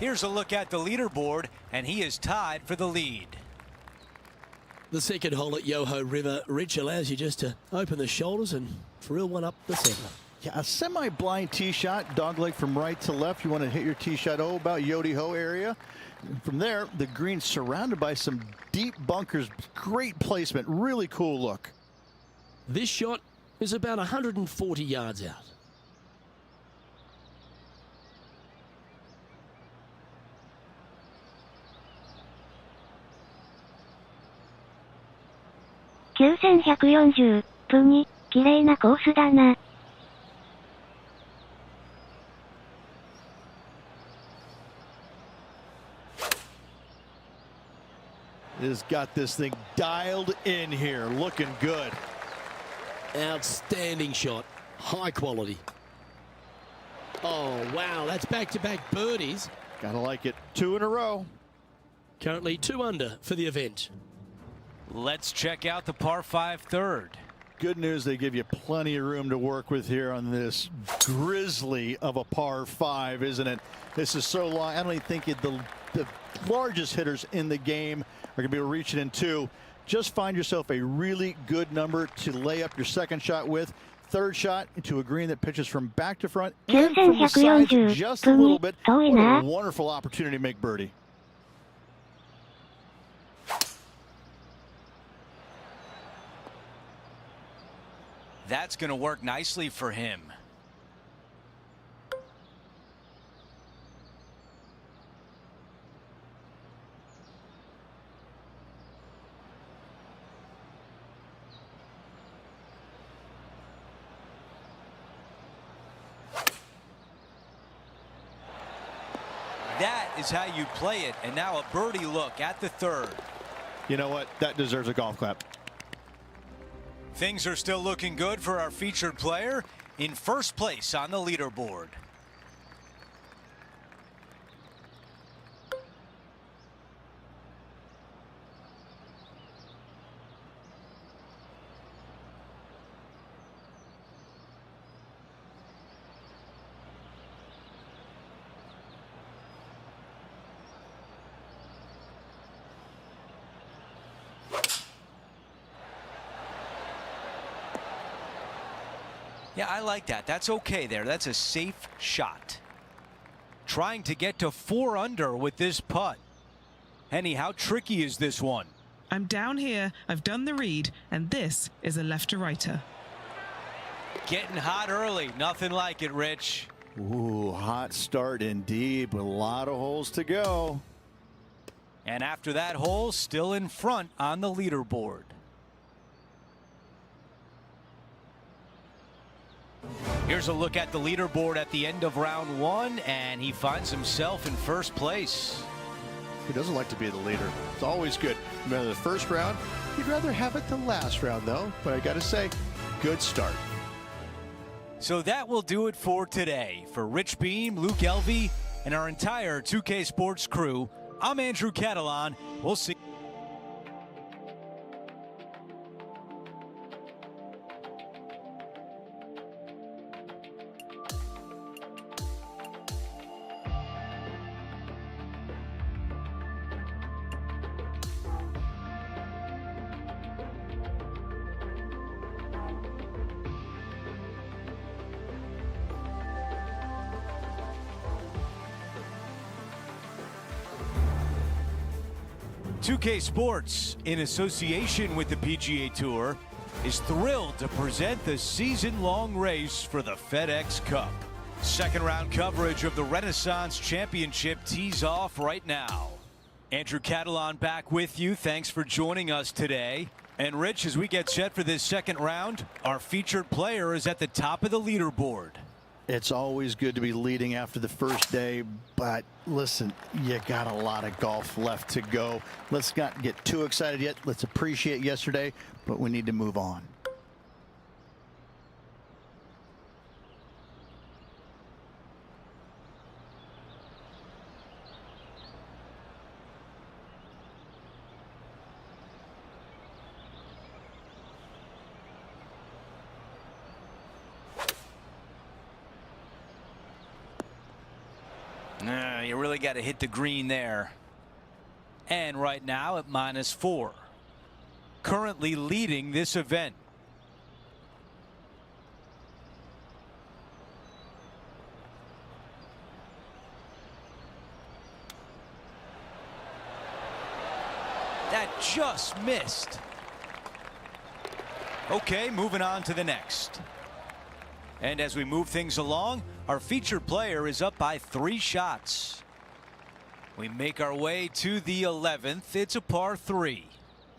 [SPEAKER 8] Here's a look at the leaderboard, and he is tied for the lead.
[SPEAKER 3] The second hole at Yoho River, Rich, allows you just to open the shoulders and drill one up the center.
[SPEAKER 7] Yeah, a semi-blind tee shot, dogleg from right to left. You want to hit your tee shot about Yodi-Ho area. And from there, the green surrounded by some deep bunkers. Great placement, really cool look.
[SPEAKER 3] This shot is about 140 yards out.9140
[SPEAKER 1] 分に、綺麗なコースだな。
[SPEAKER 7] Has got this thing dialed in here, looking good.
[SPEAKER 3] Outstanding shot, high quality. Oh wow, that's back-to-back birdies.
[SPEAKER 7] Gotta like it. 2 in a row.
[SPEAKER 3] Currently 2 under for the event.
[SPEAKER 8] Let's check out the par 5 third.
[SPEAKER 7] Good news, they give you plenty of room to work with here on this grizzly of a par 5, isn't it? This is so long. I don't even think the largest hitters in the game are going to be reaching in 2. Just find yourself a really good number to lay up your second shot with. Third shot into a green that pitches from back to front and from the sides just a little bit. What a wonderful opportunity to make birdie.
[SPEAKER 8] That's going to work nicely for him. That is how you play it, and now a birdie look at the third.
[SPEAKER 7] You know what? That deserves a golf clap.
[SPEAKER 8] Things are still looking good for our featured player in first place on the leaderboard. Yeah, I like that. That's okay there. That's a safe shot. Trying to get to 4 under with this putt. Henny, how tricky is this one?
[SPEAKER 5] I'm down here, I've done the read, and this is a left-to-righter.
[SPEAKER 8] Getting hot early. Nothing like it, Rich.
[SPEAKER 7] Ooh, hot start indeed, with a lot of holes to go.
[SPEAKER 8] And after that hole, still in front on the leaderboard. Here's a look at the leaderboard at the end of round 1, and he finds himself in first place.
[SPEAKER 4] He doesn't like to be the leader. It's always good. Remember the first round? He'd rather have it the last round, though. But I got to say, good start.
[SPEAKER 8] So that will do it for today. For Rich Beem, Luke Elvey, and our entire 2K Sports crew, I'm Andrew Catalan. We'll see. .2K Sports, in association with the PGA Tour, is thrilled to present the season-long race for the FedEx Cup. Second round coverage of the Renaissance Championship tees off right now. Andrew Catalan back with you. Thanks for joining us today. And Rich, as we get set for this second round, our featured player is at the top of the leaderboard.
[SPEAKER 7] It's always good to be leading after the first day, but listen, you got a lot of golf left to go. Let's not get too excited yet. Let's appreciate yesterday, but we need to move on.
[SPEAKER 8] You really got to hit the green there. And right now at -4. Currently leading this event. That just missed. Okay, moving on to the next. And as we move things along, our featured player is up by 3 shots. We make our way to the 11th. It's a par 3.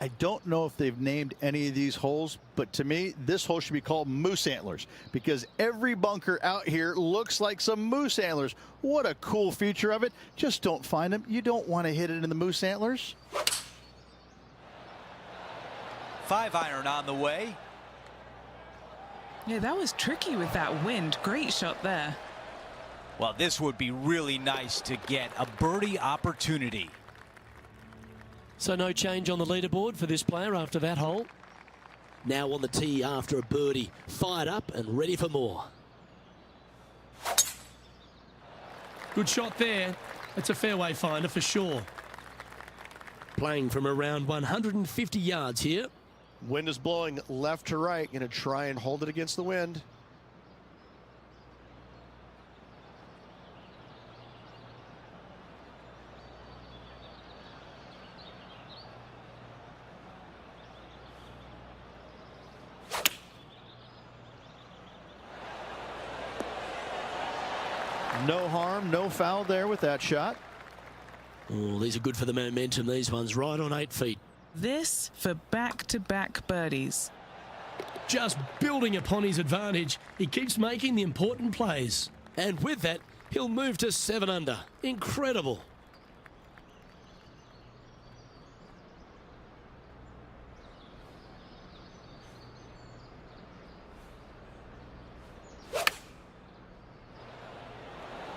[SPEAKER 7] I don't know if they've named any of these holes, but to me, this hole should be called Moose Antlers because every bunker out here looks like some moose antlers. What a cool feature of it. Just don't find them. You don't want to hit it in the moose antlers.
[SPEAKER 8] 5-iron on the way.
[SPEAKER 5] Yeah, that was tricky with that wind. Great shot there.
[SPEAKER 8] Well, this would be really nice to get a birdie opportunity.
[SPEAKER 3] So no change on the leaderboard for this player after that hole. Now on the tee after a birdie. Fired up and ready for more. Good shot there. It's a fairway finder for sure. Playing from around 150 yards here.
[SPEAKER 4] Wind is blowing left to right. Going to try and hold it against the wind. No harm, no foul there with that shot.
[SPEAKER 3] Oh, these are good for the momentum. These ones right on 8 feet.
[SPEAKER 5] This for back-to-back birdies.
[SPEAKER 3] Just building upon his advantage. He keeps making the important plays. And with that, he'll move to 7 under. Incredible.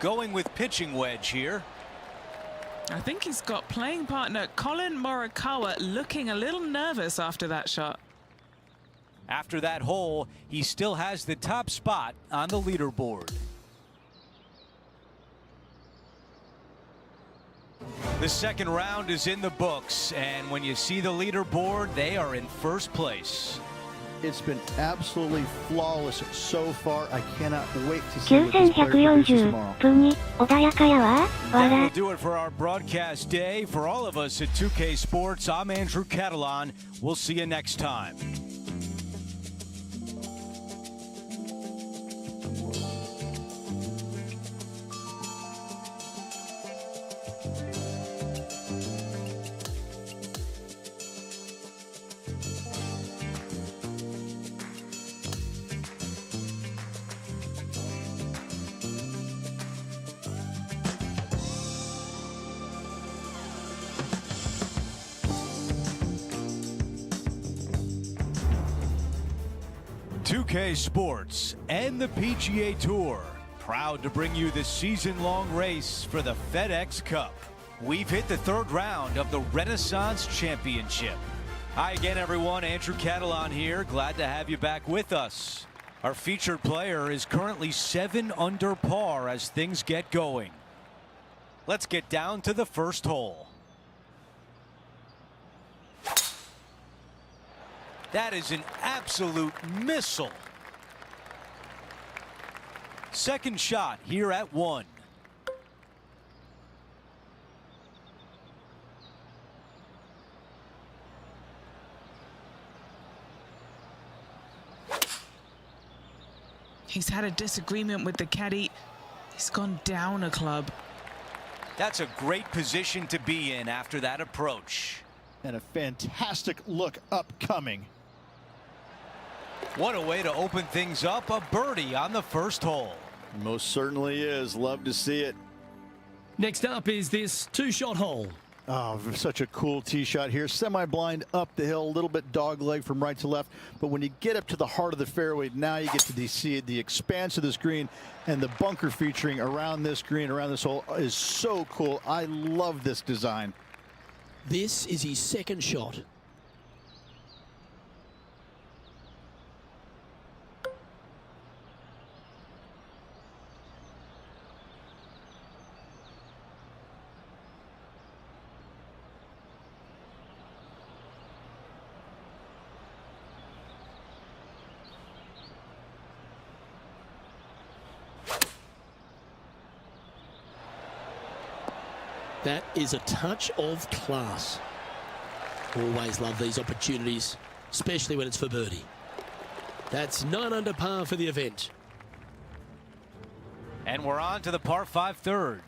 [SPEAKER 8] Going with pitching wedge here.
[SPEAKER 5] I think he's got playing partner Colin Morikawa looking a little nervous after that shot.
[SPEAKER 8] After that hole, he still has the top spot on the leaderboard. The second round is in the books, and when you see the leaderboard, they are in first place.
[SPEAKER 7] It's been absolutely flawless so far. I cannot wait to see what this player produces tomorrow.
[SPEAKER 1] 穏やかやわ。
[SPEAKER 8] That will do it for our broadcast day. For all of us at 2K Sports, I'm Andrew Catalan. We'll see you next time. UK Sports and the PGA Tour, proud to bring you the season-long race for the FedEx Cup. We've hit the third round of the Renaissance Championship. Hi again, everyone. Andrew Catalan here. Glad to have you back with us. Our featured player is currently 7 under par as things get going. Let's get down to the first hole. That is an absolute missile. Second shot here at 1.
[SPEAKER 5] He's had a disagreement with the caddy. He's gone down a club.
[SPEAKER 8] That's a great position to be in after that approach.
[SPEAKER 7] And a fantastic look upcoming.
[SPEAKER 8] What a way to open things up. A birdie on the first hole.
[SPEAKER 7] Most certainly is. Love to see it.
[SPEAKER 3] Next up is this two-shot hole.
[SPEAKER 7] Oh, such a cool tee shot here. Semi-blind up the hill, a little bit dog leg from right to left. But when you get up to the heart of the fairway, now you get to see the expanse of this green, and the bunker featuring around this green, around this hole is so cool. I love this design.
[SPEAKER 3] This is his second shot. That is a touch of class. Always love these opportunities, especially when it's for birdie. That's 9 under par for the event.
[SPEAKER 8] And we're on to the par 5 third.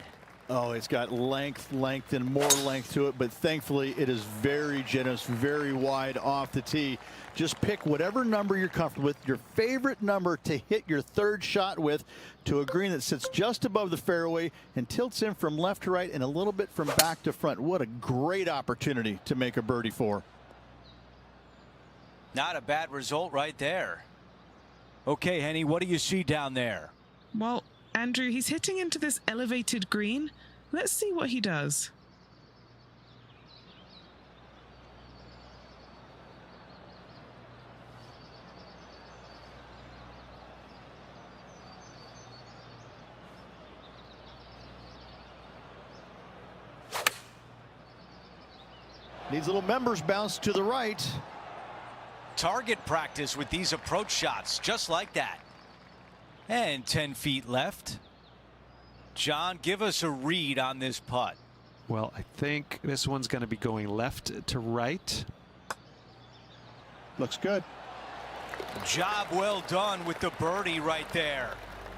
[SPEAKER 7] Oh, it's got length, and more length to it, but thankfully it is very generous, very wide off the tee. Just pick whatever number you're comfortable with, your favorite number to hit your third shot with, to a green that sits just above the fairway and tilts in from left to right and a little bit from back to front. What a great opportunity to make a birdie for.
[SPEAKER 8] Not a bad result right there. Okay, Henny, what do you see down there?
[SPEAKER 5] Well, Andrew, he's hitting into this elevated green. Let's see what he does.
[SPEAKER 7] Needs a little members bounce to the right.
[SPEAKER 8] Target practice with these approach shots, just like that. And 10 feet left. John, give us a read on this putt.
[SPEAKER 6] Well, I think this one's going to be going left to right.
[SPEAKER 7] Looks good.
[SPEAKER 8] Job well done with the birdie right there.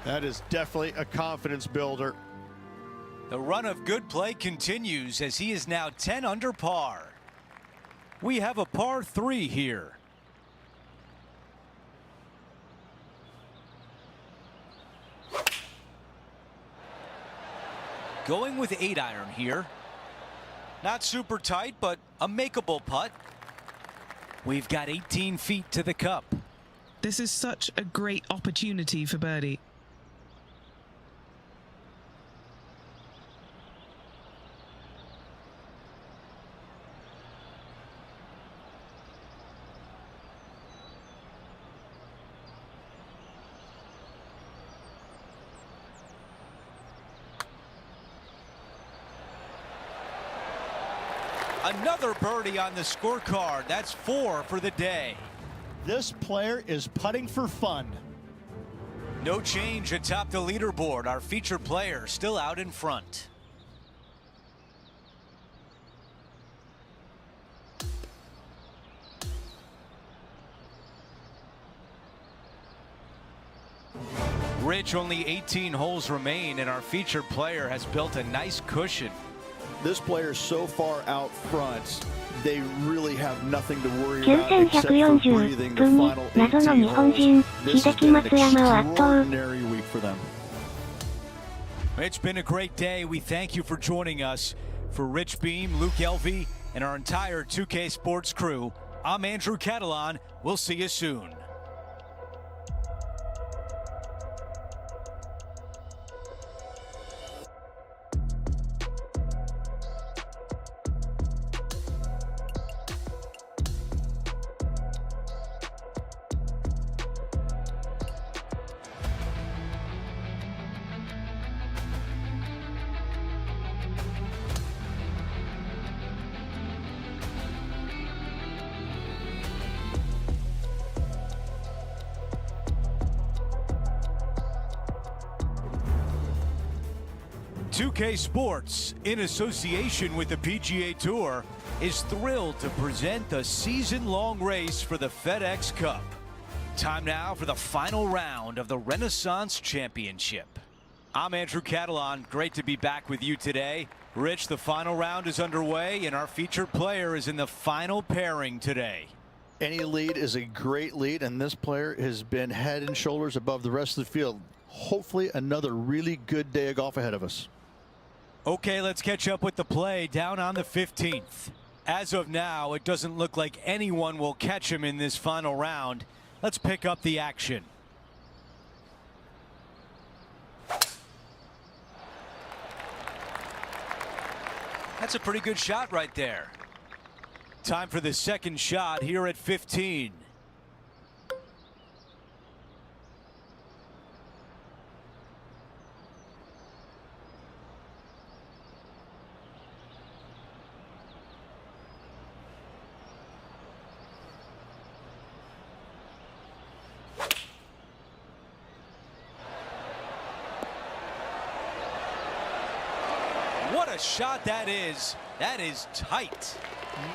[SPEAKER 4] That is definitely a confidence builder.
[SPEAKER 8] The run of good play continues as he is now 10 under par. We have a par 3 here. Going with 8-iron here. Not super tight, but a makeable putt. We've got 18 feet to the cup.
[SPEAKER 5] This is such a great opportunity for birdie.
[SPEAKER 8] Another birdie on the scorecard. That's 4 for the day.
[SPEAKER 7] This player is putting for fun.
[SPEAKER 8] No change atop the leaderboard. Our featured player still out in front. Rich, only 18 holes remain, and our featured player has built a nice cushion.
[SPEAKER 7] This player is so far out front, they really have nothing to worry about except for breathing the final 18 holes. This has been an extraordinary week for them.
[SPEAKER 8] It's been a great day. We thank you for joining us. For Rich Beam, Luke Elvey, and our entire 2K Sports crew, I'm Andrew Catalan. We'll see you soon. K Sports, in association with the PGA Tour, is thrilled to present the season-long race for the FedEx Cup. Time now for the final round of the Renaissance Championship. I'm Andrew Catalan. Great to be back with you today. Rich, the final round is underway, and our featured player is in the final pairing today.
[SPEAKER 7] Any lead is a great lead, and this player has been head and shoulders above the rest of the field. Hopefully another really good day of golf ahead of us.
[SPEAKER 8] Okay, let's catch up with the play down on the 15th. As of now, it doesn't look like anyone will catch him in this final round. Let's pick up the action. That's a pretty good shot right there. Time for the second shot here at 15. What a shot that is. That is tight.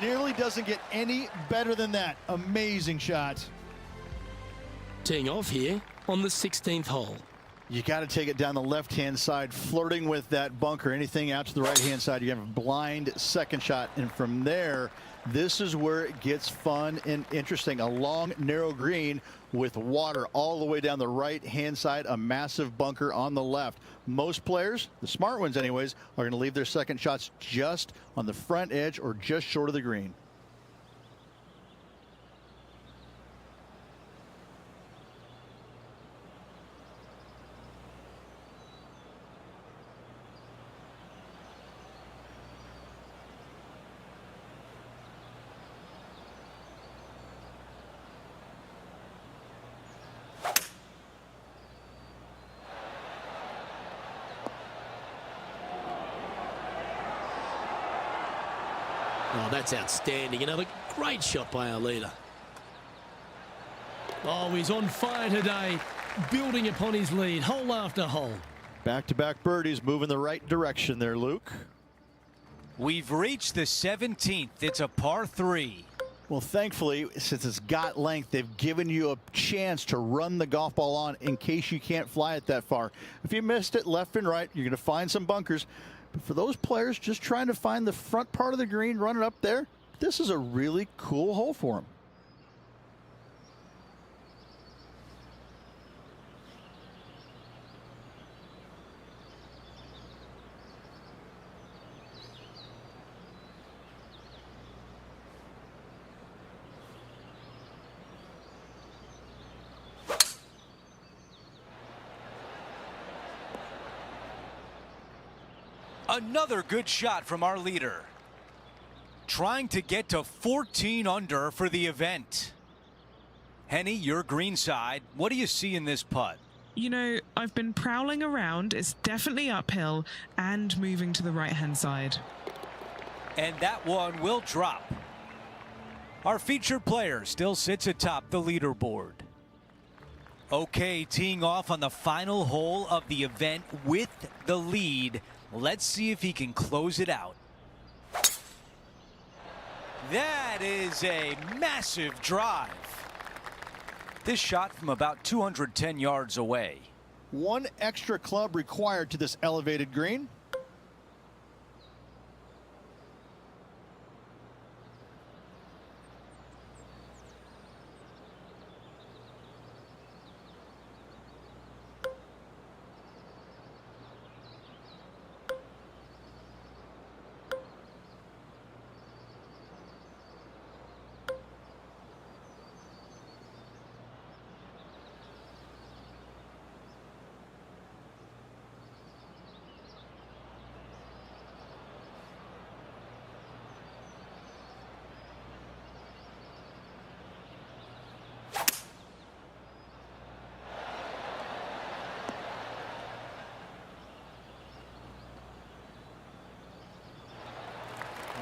[SPEAKER 7] Nearly doesn't get any better than that. Amazing shot.
[SPEAKER 3] Teeing off here on the 16th hole.
[SPEAKER 7] You got to take it down the left-hand side, flirting with that bunker. Anything out to the right-hand side, you have a blind second shot. And from there, this is where it gets fun and interesting. A long, narrow green with water all the way down the right-hand side, a massive bunker on the left. Most players, the smart ones anyways, are going to leave their second shots just on the front edge or just short of the green.
[SPEAKER 3] Oh, that's outstanding. Another great shot by our leader. Oh, he's on fire today, building upon his lead, hole after hole.
[SPEAKER 7] Back-to-back birdies, moving the right direction there, Luke.
[SPEAKER 8] We've reached the 17th. It's a par 3.
[SPEAKER 7] Well, thankfully, since it's got length, they've given you a chance to run the golf ball on in case you can't fly it that far. If you missed it left and right, you're going to find some bunkers. But for those players just trying to find the front part of the green, run it up there, this is a really cool hole for them.
[SPEAKER 8] Another good shot from our leader. Trying to get to 14 under for the event. Henny, your green side. What do you see in this putt?
[SPEAKER 5] You know, I've been prowling around. It's definitely uphill and moving to the right-hand side.
[SPEAKER 8] And that one will drop. Our featured player still sits atop the leaderboard. Okay, teeing off on the final hole of the event with the lead. Let's see if he can close it out. That is a massive drive. This shot from about 210 yards away.
[SPEAKER 7] One extra club required to this elevated green.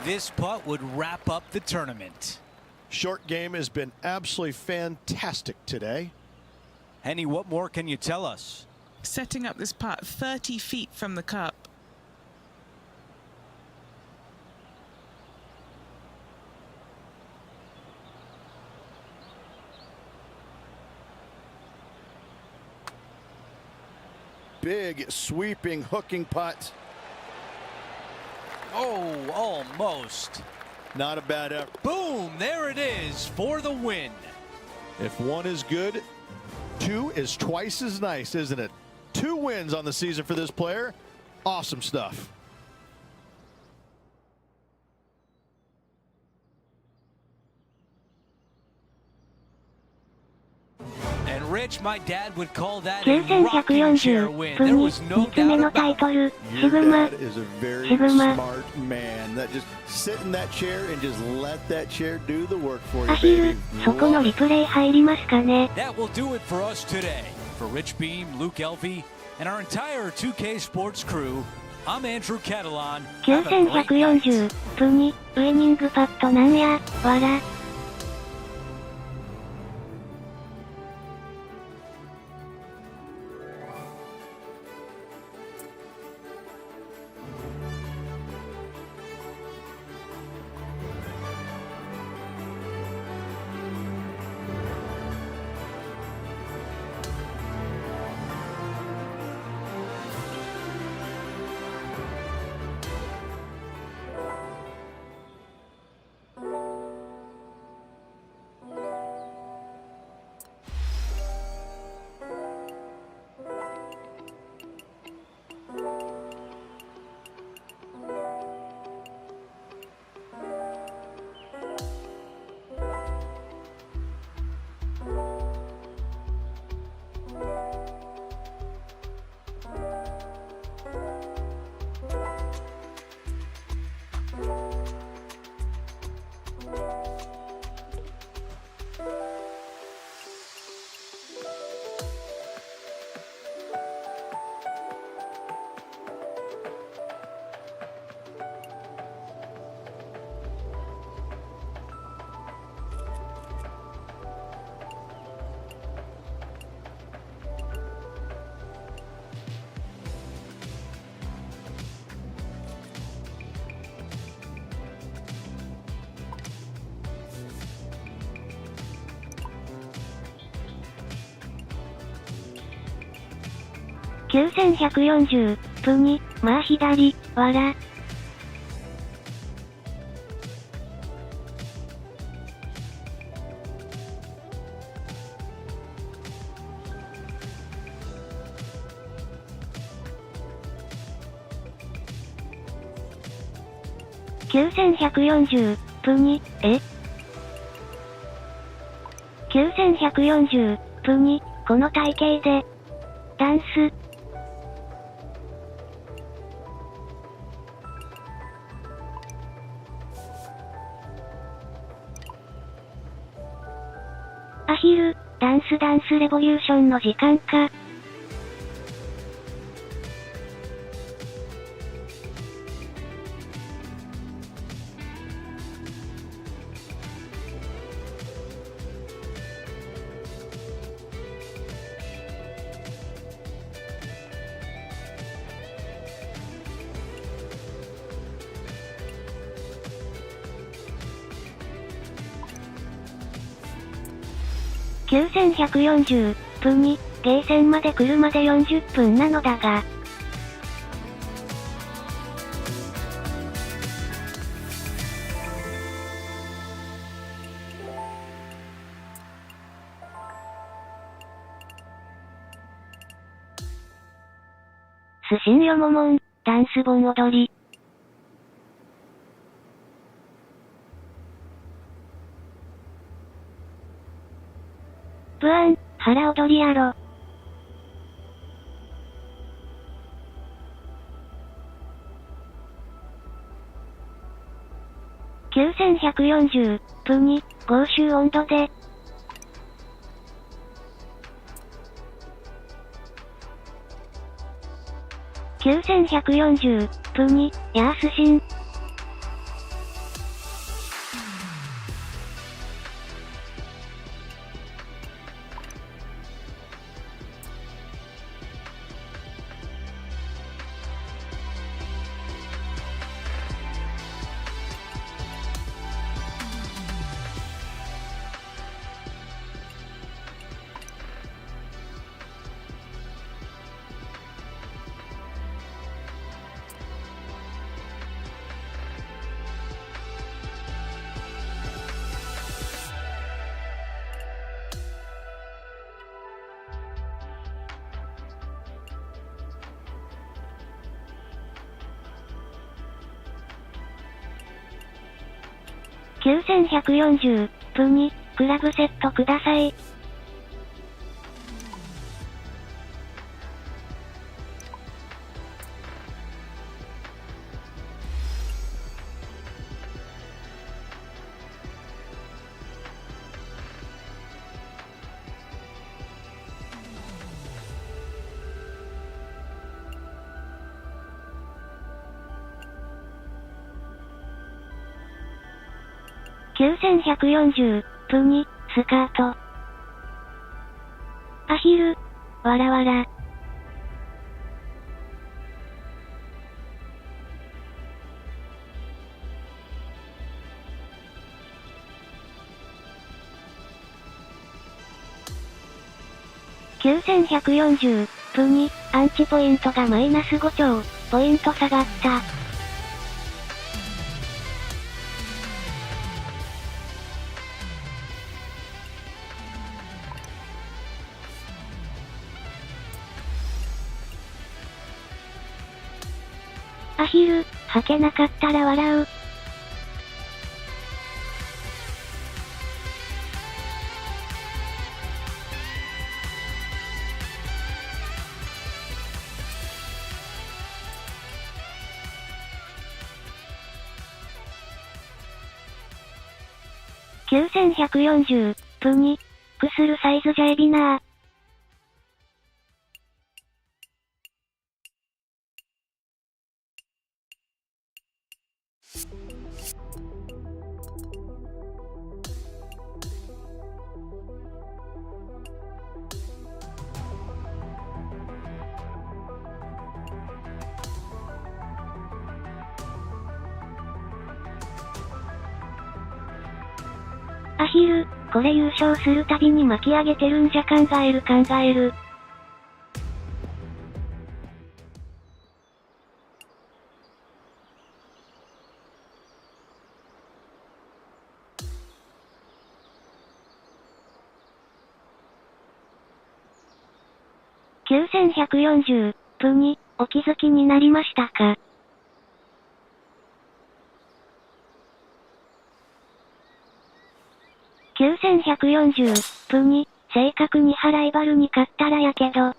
[SPEAKER 8] This putt would wrap up the tournament.
[SPEAKER 4] Short game has been absolutely fantastic today.
[SPEAKER 8] Henny, what more can you tell us?
[SPEAKER 5] Setting up this putt 30 feet from the cup.
[SPEAKER 4] big, sweeping, hooking putt.
[SPEAKER 8] Oh, almost.
[SPEAKER 4] Not a bad effort.
[SPEAKER 8] Boom, there it is for the win.
[SPEAKER 4] If one is good, two is twice as nice, isn't it? 2 wins on the season for this player. Awesome stuff.
[SPEAKER 8] And Rich, my dad would call that a rocking chair
[SPEAKER 1] 9140
[SPEAKER 8] win.
[SPEAKER 1] 分
[SPEAKER 8] There
[SPEAKER 1] に
[SPEAKER 8] was no
[SPEAKER 1] 3つ目
[SPEAKER 8] doubt
[SPEAKER 1] のタイ
[SPEAKER 8] about
[SPEAKER 1] ト
[SPEAKER 8] it.
[SPEAKER 1] ル、シ
[SPEAKER 4] Your
[SPEAKER 1] グマ、
[SPEAKER 4] dad is a very
[SPEAKER 1] Sigma.
[SPEAKER 4] smart man. That just sit in that chair and just let that chair do the work for
[SPEAKER 1] ア
[SPEAKER 4] you,
[SPEAKER 1] ヒル
[SPEAKER 4] baby.、
[SPEAKER 1] そこのリプレイ入りますかね。
[SPEAKER 8] That will do it for us today. For Rich Beam, Luke Elvey, and our entire 2K Sports crew, I'm Andrew Catalan. Have a great night.
[SPEAKER 1] 9140分にウエニングパットなんや、わら。9140分に、まあ左、わら。9140分に、9140分に、この体型で、ダンス。アヒル、ダンスレボリューションの時間か。9140分に、ゲーセンまで来るまで40分なのだが。スシンヨモモン、ダンス盆踊り。ブアン、腹踊りやろ。9140分に、合衆温度で。9140分に、ヤースシン。9140、プ2、クラブセットください。9140、プ2、スカート。アヒル、わらわら。9140、プ2、アンチポイントがマイナス5兆、ポイント下がった。アヒル、履けなかったら笑う。9140、プ2、クスルサイズじゃエビナー。アヒル、これ優勝するたびに巻き上げてるんじゃ考える。9140、プ2、お気づきになりましたか9140、プ2、正確に払いバルに勝ったらやけど。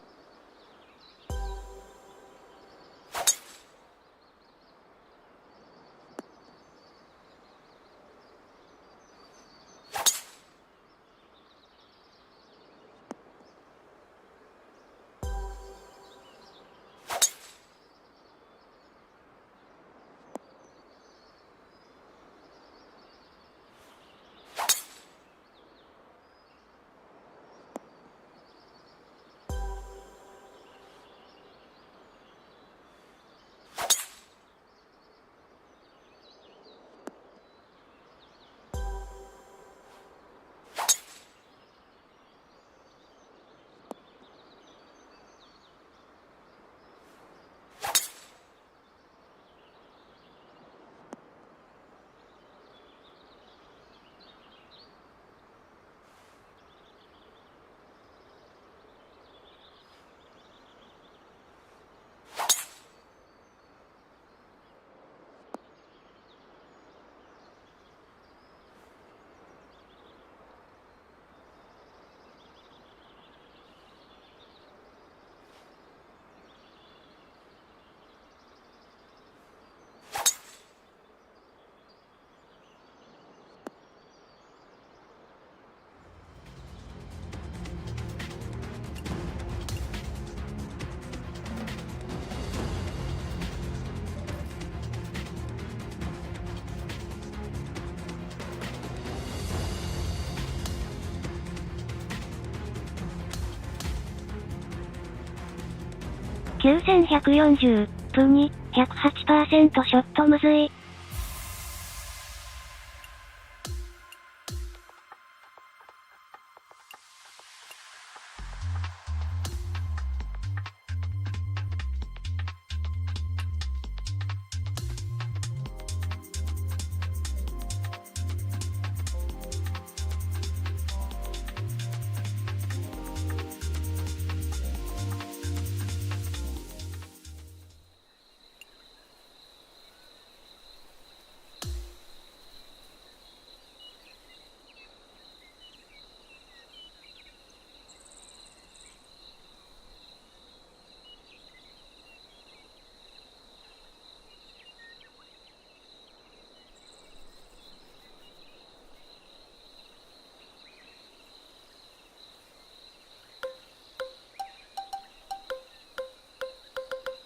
[SPEAKER 1] 9140、プ2、108% ショットむずい。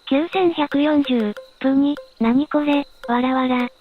[SPEAKER 1] 9140、プニ、何これ、わらわら。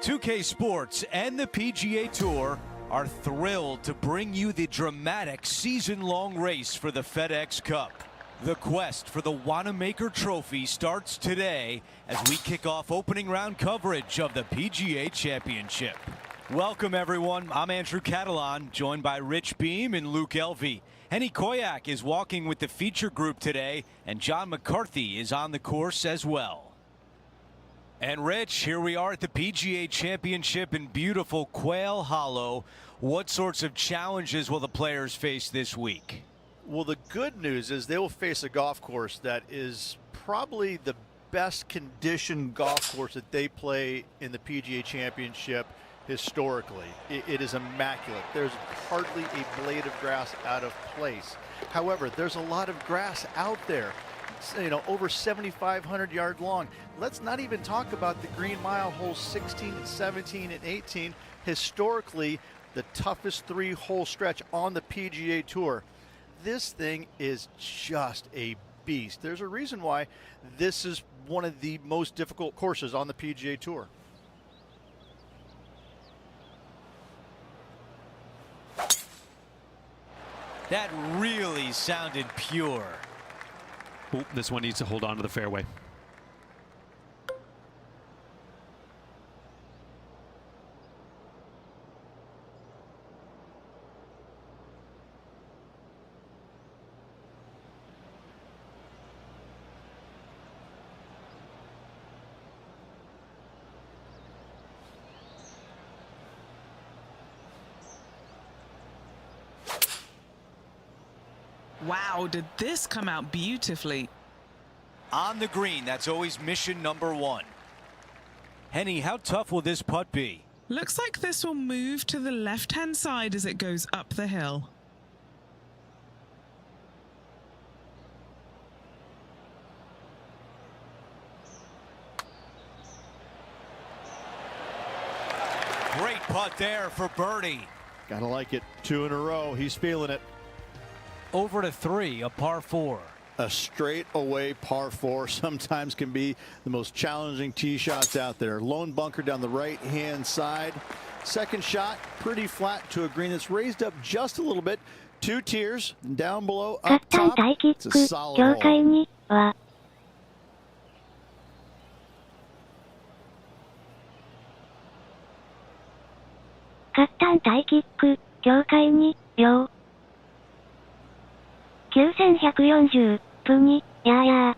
[SPEAKER 8] 2K Sports and the PGA Tour are thrilled to bring you the dramatic season-long race for the FedEx Cup. The quest for the Wanamaker Trophy starts today as we kick off opening round coverage of the PGA Championship. Welcome, everyone. I'm Andrew Catalan, joined by Rich Beam and Luke Elvey. Henny Koyak is walking with the feature group today, and John McCarthy is on the course as well. And Rich, here we are at the PGA Championship in beautiful Quail Hollow. What sorts of challenges will the players face this week?
[SPEAKER 7] Well, the good news is they will face a golf course that is probably the best conditioned golf course that they play in the PGA Championship historically. It is immaculate. There's hardly a blade of grass out of place. However, there's a lot of grass out there, you know, over 7,500 yards long. Let's not even talk about the Green Mile holes 16, 17, and 18. Historically, the toughest three-hole stretch on the PGA Tour. This thing is just a beast. There's a reason why this is one of the most difficult courses on the PGA Tour.
[SPEAKER 8] That really sounded pure.
[SPEAKER 9] Ooh, this one needs to hold on to the fairway.
[SPEAKER 5] Wow, did this come out beautifully.
[SPEAKER 8] On the green, that's always mission number one. Henny, how tough will this putt be?
[SPEAKER 5] Looks like this will move to the left-hand side as it goes up the hill.
[SPEAKER 8] Great putt there for birdie.
[SPEAKER 7] Gotta like it. 2 in a row. He's feeling it.
[SPEAKER 8] Over to 3, a par 4.
[SPEAKER 7] A straightaway par 4 sometimes can be the most challenging tee shots out there. Lone bunker down the right-hand side. Second shot, pretty flat to a green that's raised up just a little bit. 2 tiers down below, up top. It's a solid hole.
[SPEAKER 1] カッタンタイキック、境界に、両。9140、分に、やーやー。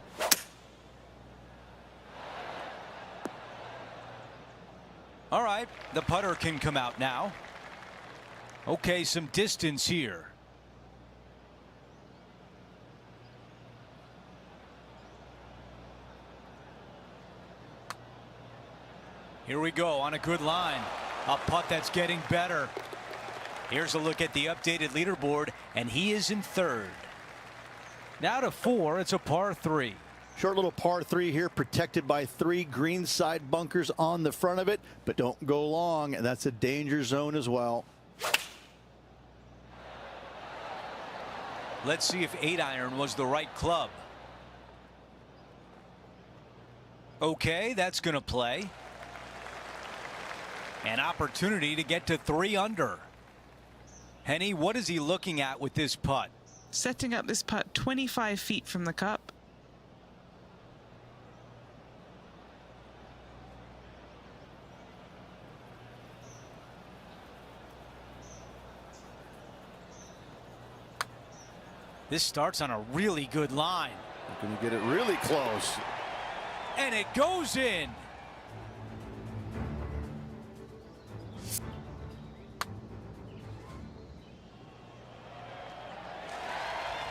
[SPEAKER 8] All right, the putter can come out now. Okay, some distance here. Here we go on a good line. A putt that's getting better. Here's a look at the updated leaderboard, and he is in third. Now to 4, it's a par 3.
[SPEAKER 7] Short little par 3 here, protected by 3 greenside bunkers on the front of it, but don't go long. That's a danger zone as well.
[SPEAKER 8] Let's see if 8-iron was the right club. Okay, that's going to play. An opportunity to get to 3 under. Henny, what is he looking at with this putt?
[SPEAKER 5] Setting up this putt 25 feet from the cup.
[SPEAKER 8] This starts on a really good line.
[SPEAKER 7] Going to get it really close.
[SPEAKER 8] And it goes in.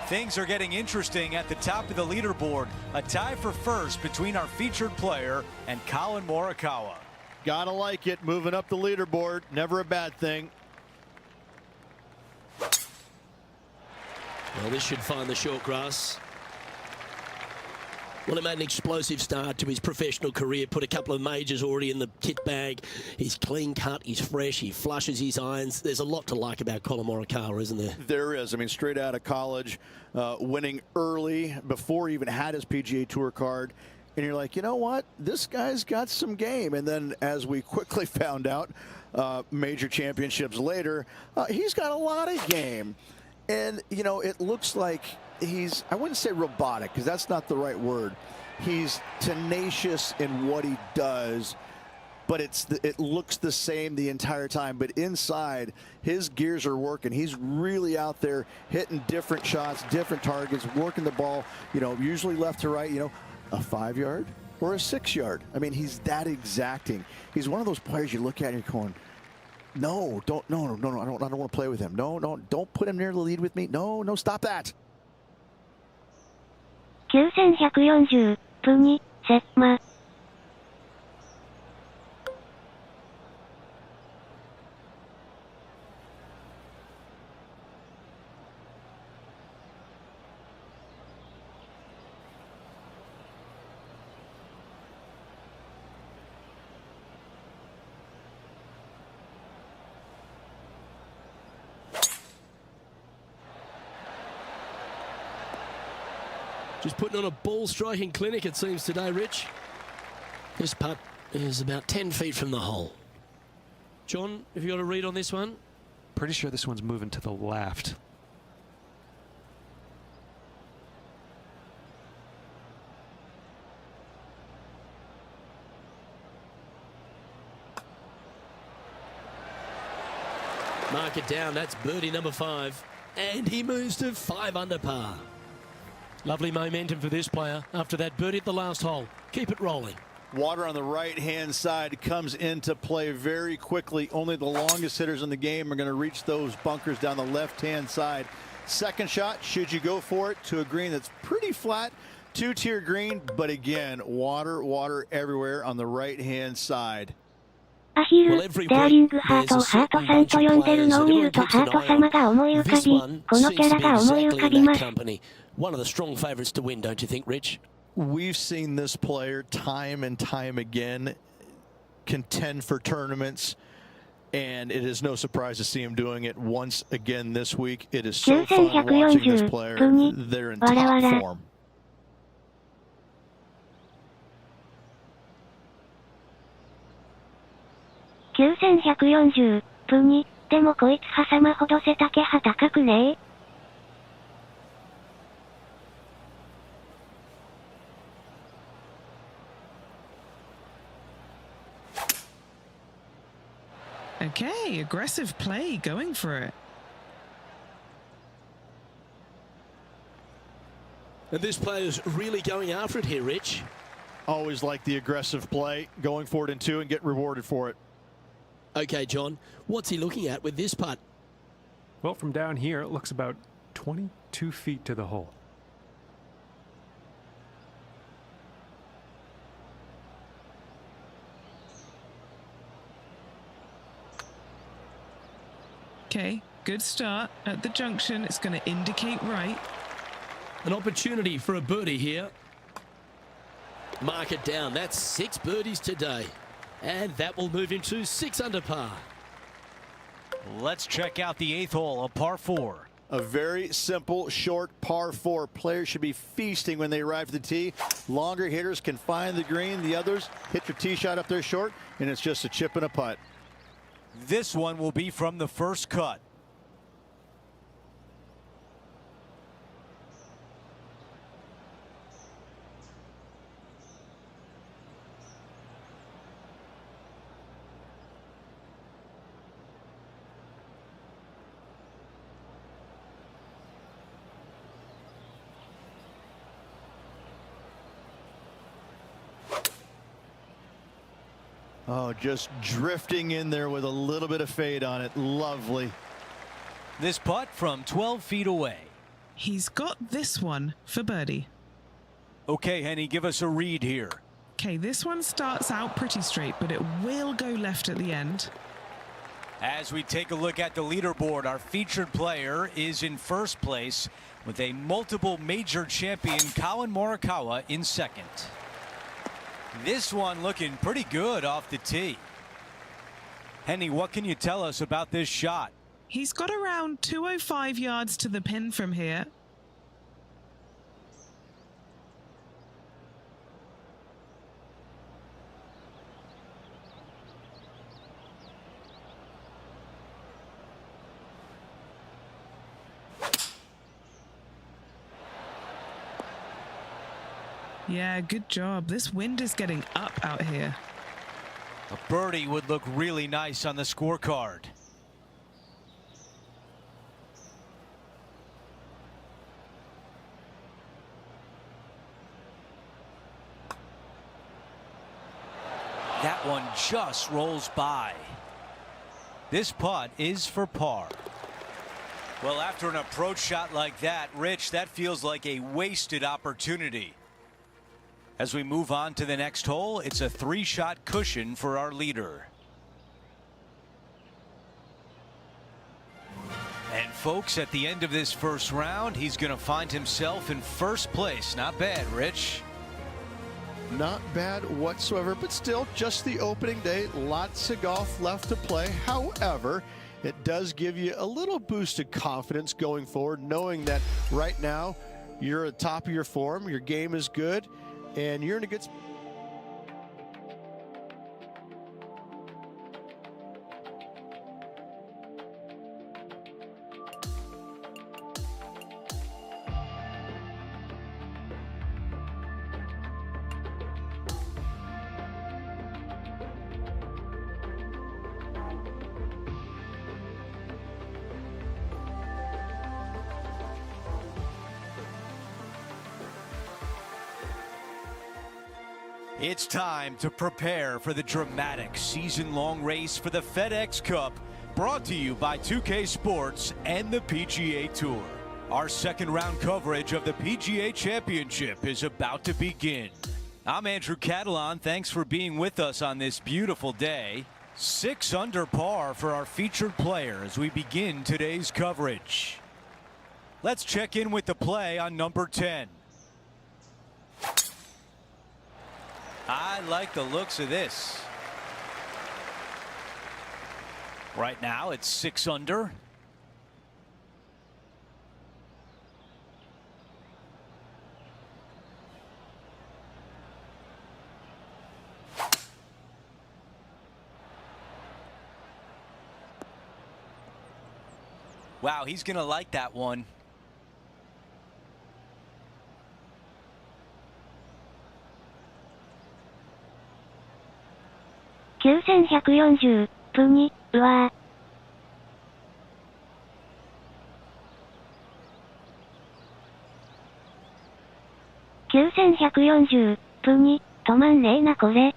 [SPEAKER 8] Things are getting interesting at the top of the leaderboard. A tie for first between our featured player and Colin Morikawa.
[SPEAKER 7] Gotta like it. Moving up the leaderboard. Never a bad thing.
[SPEAKER 3] Well, this should find the short grass. Well, he made an explosive start to his professional career, put a couple of majors already in the kit bag. He's clean cut, he's fresh, he flushes his irons. There's a lot to like about Colin Morikawa, isn't there?
[SPEAKER 7] There is. I mean, straight out of college, winning early before he even had his PGA Tour card. and you're like, you know what? This guy's got some game. And then as we quickly found out, major championships later, he's got a lot of game. And, you know, it looks like he's, I wouldn't say robotic, because that's not the right word. He's tenacious in what he does, but it looks the same the entire time. But inside, his gears are working. He's really out there hitting different shots, different targets, working the ball, you know, usually left to right, you know, a 5-yard or a 6-yard. I mean, he's that exacting. He's one of those players you look at and you're going, no, I don't want to play with him. No, don't put him near the lead with me. No, stop that.
[SPEAKER 1] 9140プ2セマ
[SPEAKER 3] Just putting on a ball striking clinic, it seems, today, Rich. This putt is about 10 feet from the hole. John, have you got a read on this one?
[SPEAKER 9] Pretty sure this one's moving to the left.
[SPEAKER 3] Mark it down. That's birdie number 5. And he moves to 5 under par. Lovely momentum for this player after that birdie at the last hole. Keep it rolling.
[SPEAKER 7] Water on the right-hand side comes into play very quickly. Only the longest hitters in the game are going to reach those bunkers down the left-hand side. Second shot, should you go for it, to a green that's pretty flat, 2-tier green, but again, water everywhere on the right-hand side.
[SPEAKER 1] アヒル、デアリングハートをハートさんと呼んでるのを見るとハート様が思い浮かび、このキャラが思い浮かびます。
[SPEAKER 3] One of the strong favourites to win, don't you think, Rich?
[SPEAKER 7] We've seen this player time and time again contend for tournaments, and it is no surprise to see him doing it once again this week. It is so fun watching this player. They're in top form.
[SPEAKER 1] 9140プ2でもこいつ挟まほど背丈は高くねえ
[SPEAKER 5] Okay, aggressive play, going for it.
[SPEAKER 3] And this player's really going after it here, Rich.
[SPEAKER 7] Always like the aggressive play, going for it in 2 and get rewarded for it.
[SPEAKER 3] Okay, John, what's he looking at with this putt?
[SPEAKER 6] Well, from down here, it looks about 22 feet to the hole.
[SPEAKER 5] Okay, good start at the junction. It's going to indicate right.
[SPEAKER 3] An opportunity for a birdie here. Mark it down. That's 6 birdies today. And that will move him to 6 under par.
[SPEAKER 8] Let's check out the 8th hole, a par 4.
[SPEAKER 7] A very simple, short par 4. Players should be feasting when they arrive to the tee. Longer hitters can find the green. The others hit your tee shot up there short, and it's just a chip and a putt.
[SPEAKER 8] This one will be from the first cut.
[SPEAKER 7] Oh, just drifting in there with a little bit of fade on it. Lovely.
[SPEAKER 8] This putt from 12 feet away.
[SPEAKER 5] He's got this one for birdie.
[SPEAKER 8] Okay, Henny, give us a read here.
[SPEAKER 5] Okay, this one starts out pretty straight, but it will go left at the end.
[SPEAKER 8] As we take a look at the leaderboard, our featured player is in first place with a multiple major champion, Collin Morikawa, in second. This one looking pretty good off the tee. Henny, what can you tell us about this shot?
[SPEAKER 5] He's got around 205 yards to the pin from here. Yeah, good job. This wind is getting up out here.
[SPEAKER 8] A birdie would look really nice on the scorecard. That one just rolls by. This putt is for par. Well, after an approach shot like that, Rich, that feels like a wasted opportunity. As we move on to the next hole, it's a 3-shot cushion for our leader. And folks, at the end of this first round, he's going to find himself in first place. Not bad, Rich.
[SPEAKER 4] Not bad whatsoever, but still just the opening day. Lots of golf left to play. However, it does give you a little boost of confidence going forward, knowing that right now you're at the top of your form, your game is good, and you're in a good spot.
[SPEAKER 8] It's time to prepare for the dramatic season-long race for the FedEx Cup, brought to you by 2K Sports and the PGA Tour. Our second round coverage of the PGA Championship is about to begin. I'm Andrew Catalan. Thanks for being with us on this beautiful day. 6 under par for our featured player as we begin today's coverage. Let's check in with the play on number 10. I like the looks of this. Right now it's 6 under. Wow, he's gonna like that one.9140
[SPEAKER 1] 分に、うわー。9140分に、止まんねえなこれ。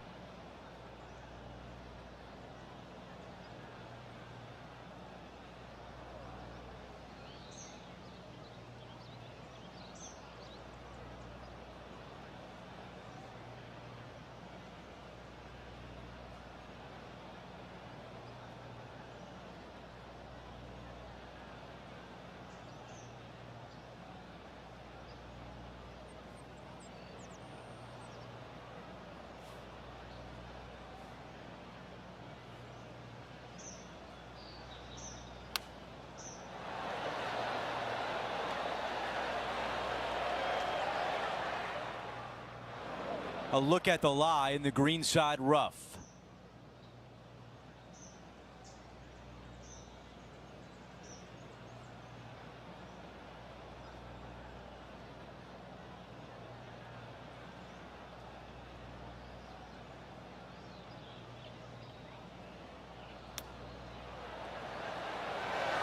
[SPEAKER 8] A look at the lie in the greenside rough.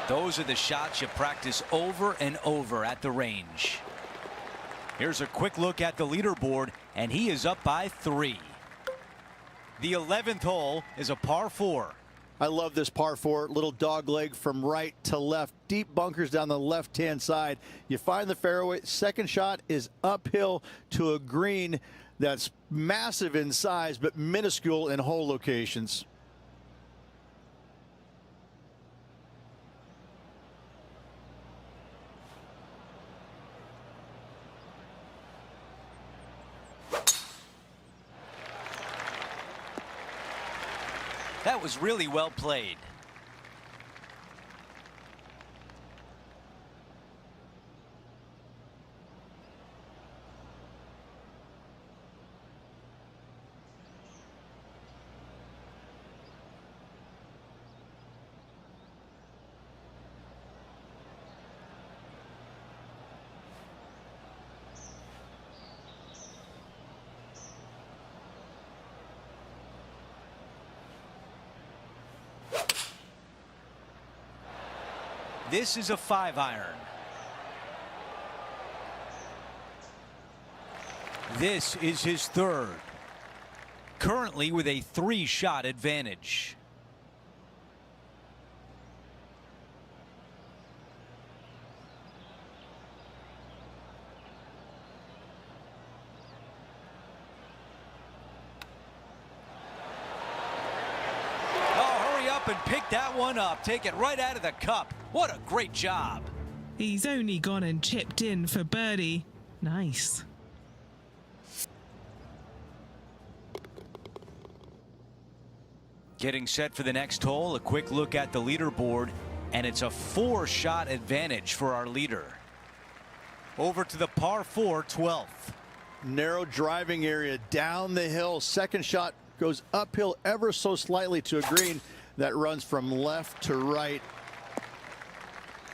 [SPEAKER 8] Those are the shots you practice over and over at the range. Here's a quick look at the leaderboard, and he is up by 3. The 11th hole is a par 4.
[SPEAKER 7] I love this par 4, little dog leg from right to left, deep bunkers down the left-hand side. You find the fairway. Second shot is uphill to a green that's massive in size but minuscule in hole locations.
[SPEAKER 8] That was really well played. This is a 5-iron. This is his third. Currently with a 3-shot advantage. And pick that one up. Take it right out of the cup. What a great job.
[SPEAKER 5] He's only gone and chipped in for birdie. Nice.
[SPEAKER 8] Getting set for the next hole. A quick look at the leaderboard, and it's a 4-shot advantage for our leader. Over to the par 4 12th.
[SPEAKER 7] Narrow driving area down the hill. Second shot goes uphill ever so slightly to a green that runs from left to right.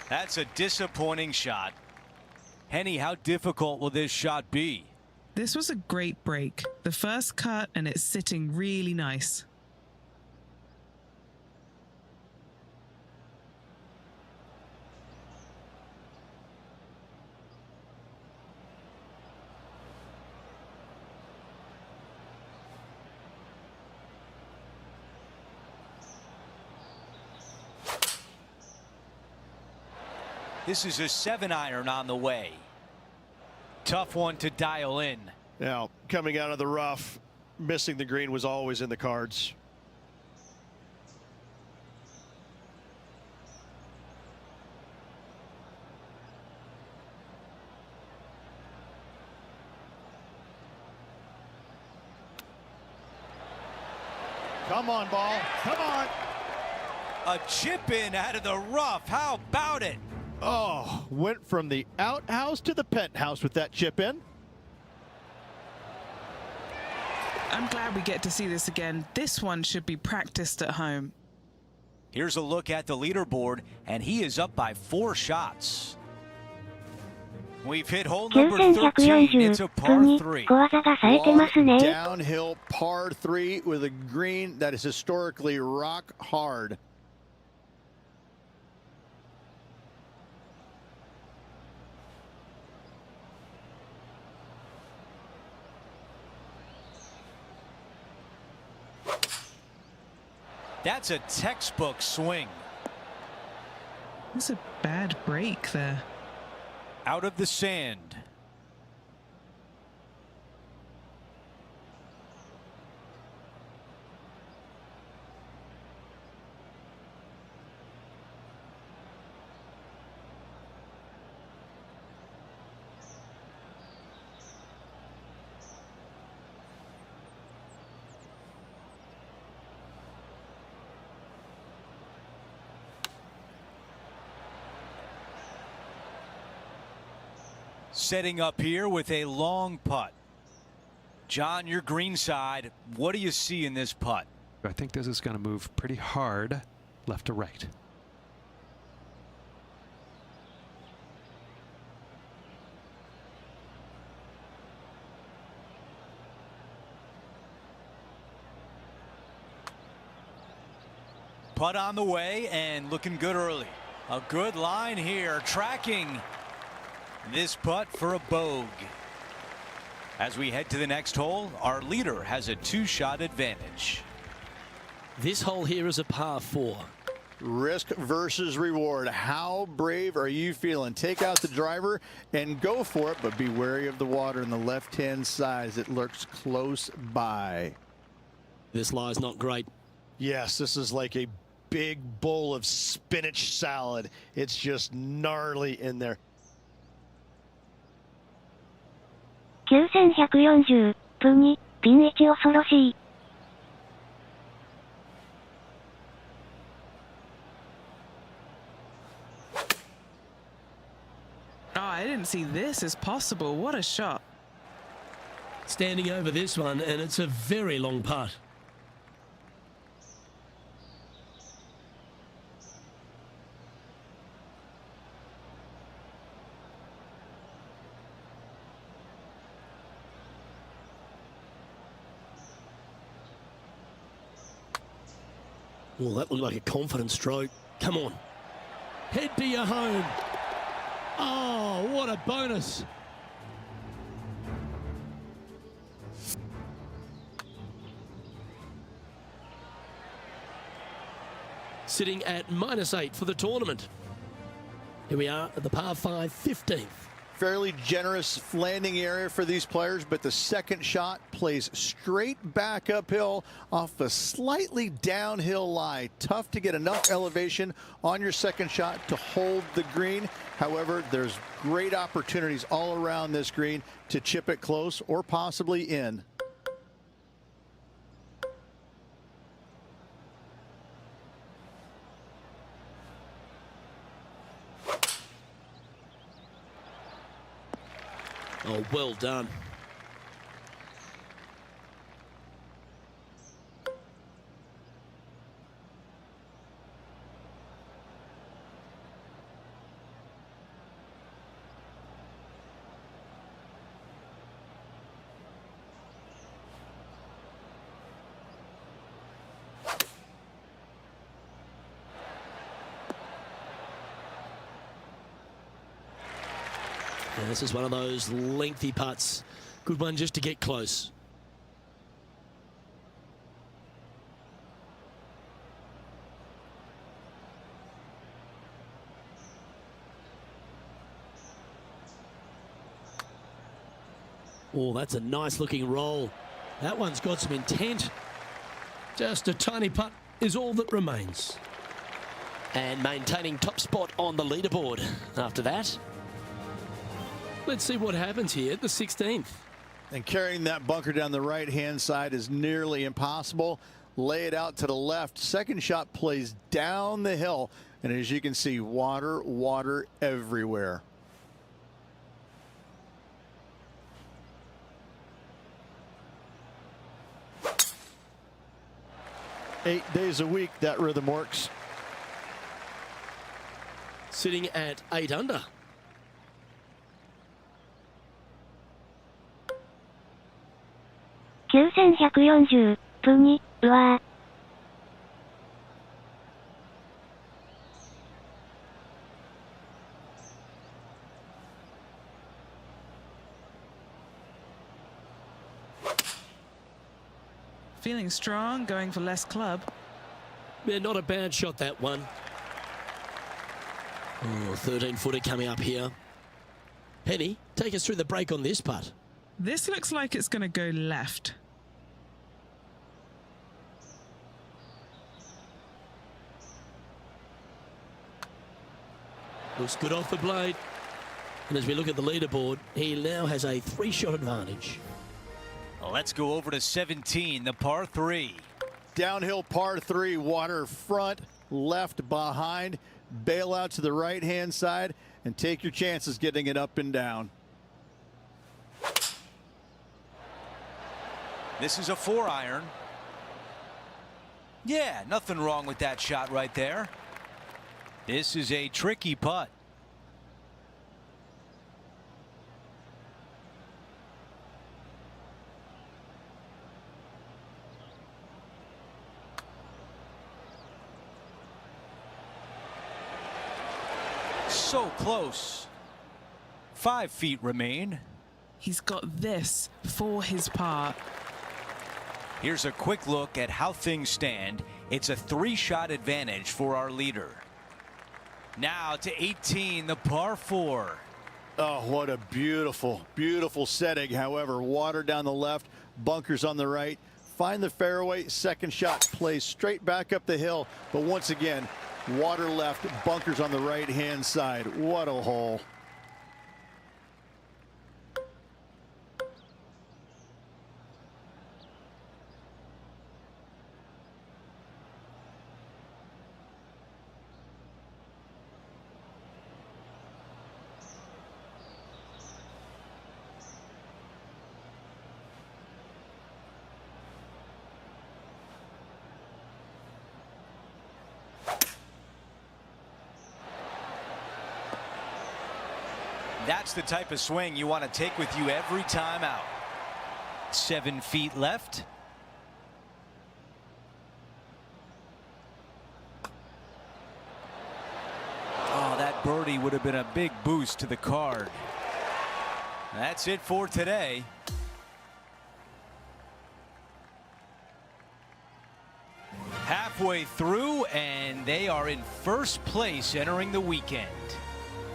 [SPEAKER 8] That's a disappointing shot. Henny, how difficult will this shot be?
[SPEAKER 5] This was a great break. The first cut, and it's sitting really nice.
[SPEAKER 8] This is a 7-iron on the way. Tough one to dial in.
[SPEAKER 4] Now, coming out of the rough, missing the green was always in the cards.
[SPEAKER 7] Come on, ball. Come on.
[SPEAKER 8] A chip in out of the rough. How about it?
[SPEAKER 7] Oh, went from the outhouse to the penthouse with that chip in.
[SPEAKER 5] I'm glad we get to see this again. This one should be practiced at home.
[SPEAKER 8] Here's a look at the leaderboard, and he is up by 4 shots. We've hit hole number 13. It's a par 3.
[SPEAKER 7] Downhill par 3 with a green that is historically rock hard.
[SPEAKER 8] That's a textbook swing.
[SPEAKER 5] That's a bad break there.
[SPEAKER 8] Out of the sand. Setting up here with a long putt. John, your green side, what do you see in this putt?
[SPEAKER 9] I think this is going to move pretty hard left to right.
[SPEAKER 8] Putt on the way and looking good early. A good line here, tracking this putt for a bogey. As we head to the next hole, our leader has a 2-shot advantage.
[SPEAKER 3] This hole here is a par 4.
[SPEAKER 7] Risk versus reward. How brave are you feeling? Take out the driver and go for it, but be wary of the water on the left-hand side as it lurks close by.
[SPEAKER 3] This lie's not great.
[SPEAKER 4] Yes, this is like a big bowl of spinach salad. It's just gnarly in there.
[SPEAKER 1] 9140分2ピン位置恐ろしい。
[SPEAKER 5] Oh, I didn't see this as possible. What a shot.
[SPEAKER 3] Standing over this one, and it's a very long putt. Well, that looked like a confident stroke. Come on. Head to your home. Oh, what a bonus. Sitting at -8 for the tournament. Here we are at the par 5 15th.
[SPEAKER 7] Fairly generous landing area for these players, but the second shot plays straight back uphill off a slightly downhill lie. Tough to get enough elevation on your second shot to hold the green. However, there's great opportunities all around this green to chip it close or possibly in.
[SPEAKER 3] Oh, well done. And this is one of those lengthy putts. Good one just to get close. Oh, that's a nice looking roll. That one's got some intent. Just a tiny putt is all that remains. And maintaining top spot on the leaderboard after that. Let's see what happens here at the 16th.
[SPEAKER 7] And carrying that bunker down the right-hand side is nearly impossible. Lay it out to the left. Second shot plays down the hill. And as you can see, water, water everywhere. 8 days a week, that rhythm works.
[SPEAKER 3] Sitting at 8 under.
[SPEAKER 1] $9,140 プニ、うわー。
[SPEAKER 5] Feeling strong, going for less club.
[SPEAKER 3] Yeah, not a bad shot, that one. Oh, 13-footer coming up here. Penny, take us through the break on this putt.
[SPEAKER 5] This looks like it's going to go left.
[SPEAKER 3] Looks good off the blade. And as we look at the leaderboard, he now has a 3-shot advantage.
[SPEAKER 8] Let's go over to 17, the par 3.
[SPEAKER 7] Downhill par 3, water front, left behind. Bail out to the right-hand side and take your chances getting it up and down.
[SPEAKER 8] This is a 4-iron. Yeah, nothing wrong with that shot right there. This is a tricky putt. So close. 5 feet remain.
[SPEAKER 5] He's got this for his par.
[SPEAKER 8] Here's a quick look at how things stand. It's a 3-shot advantage for our leader. Now to 18, the par 4.
[SPEAKER 7] Oh, what a beautiful, beautiful setting. However, water down the left, bunkers on the right. Find the fairway. Second shot plays straight back up the hill. But once again, water left, bunkers on the right-hand side. What a hole.
[SPEAKER 8] That's the type of swing you want to take with you every time out. 7 feet left. birdie would have been a big boost to the card. That's it for today. Halfway through, and they are in first place entering the weekend.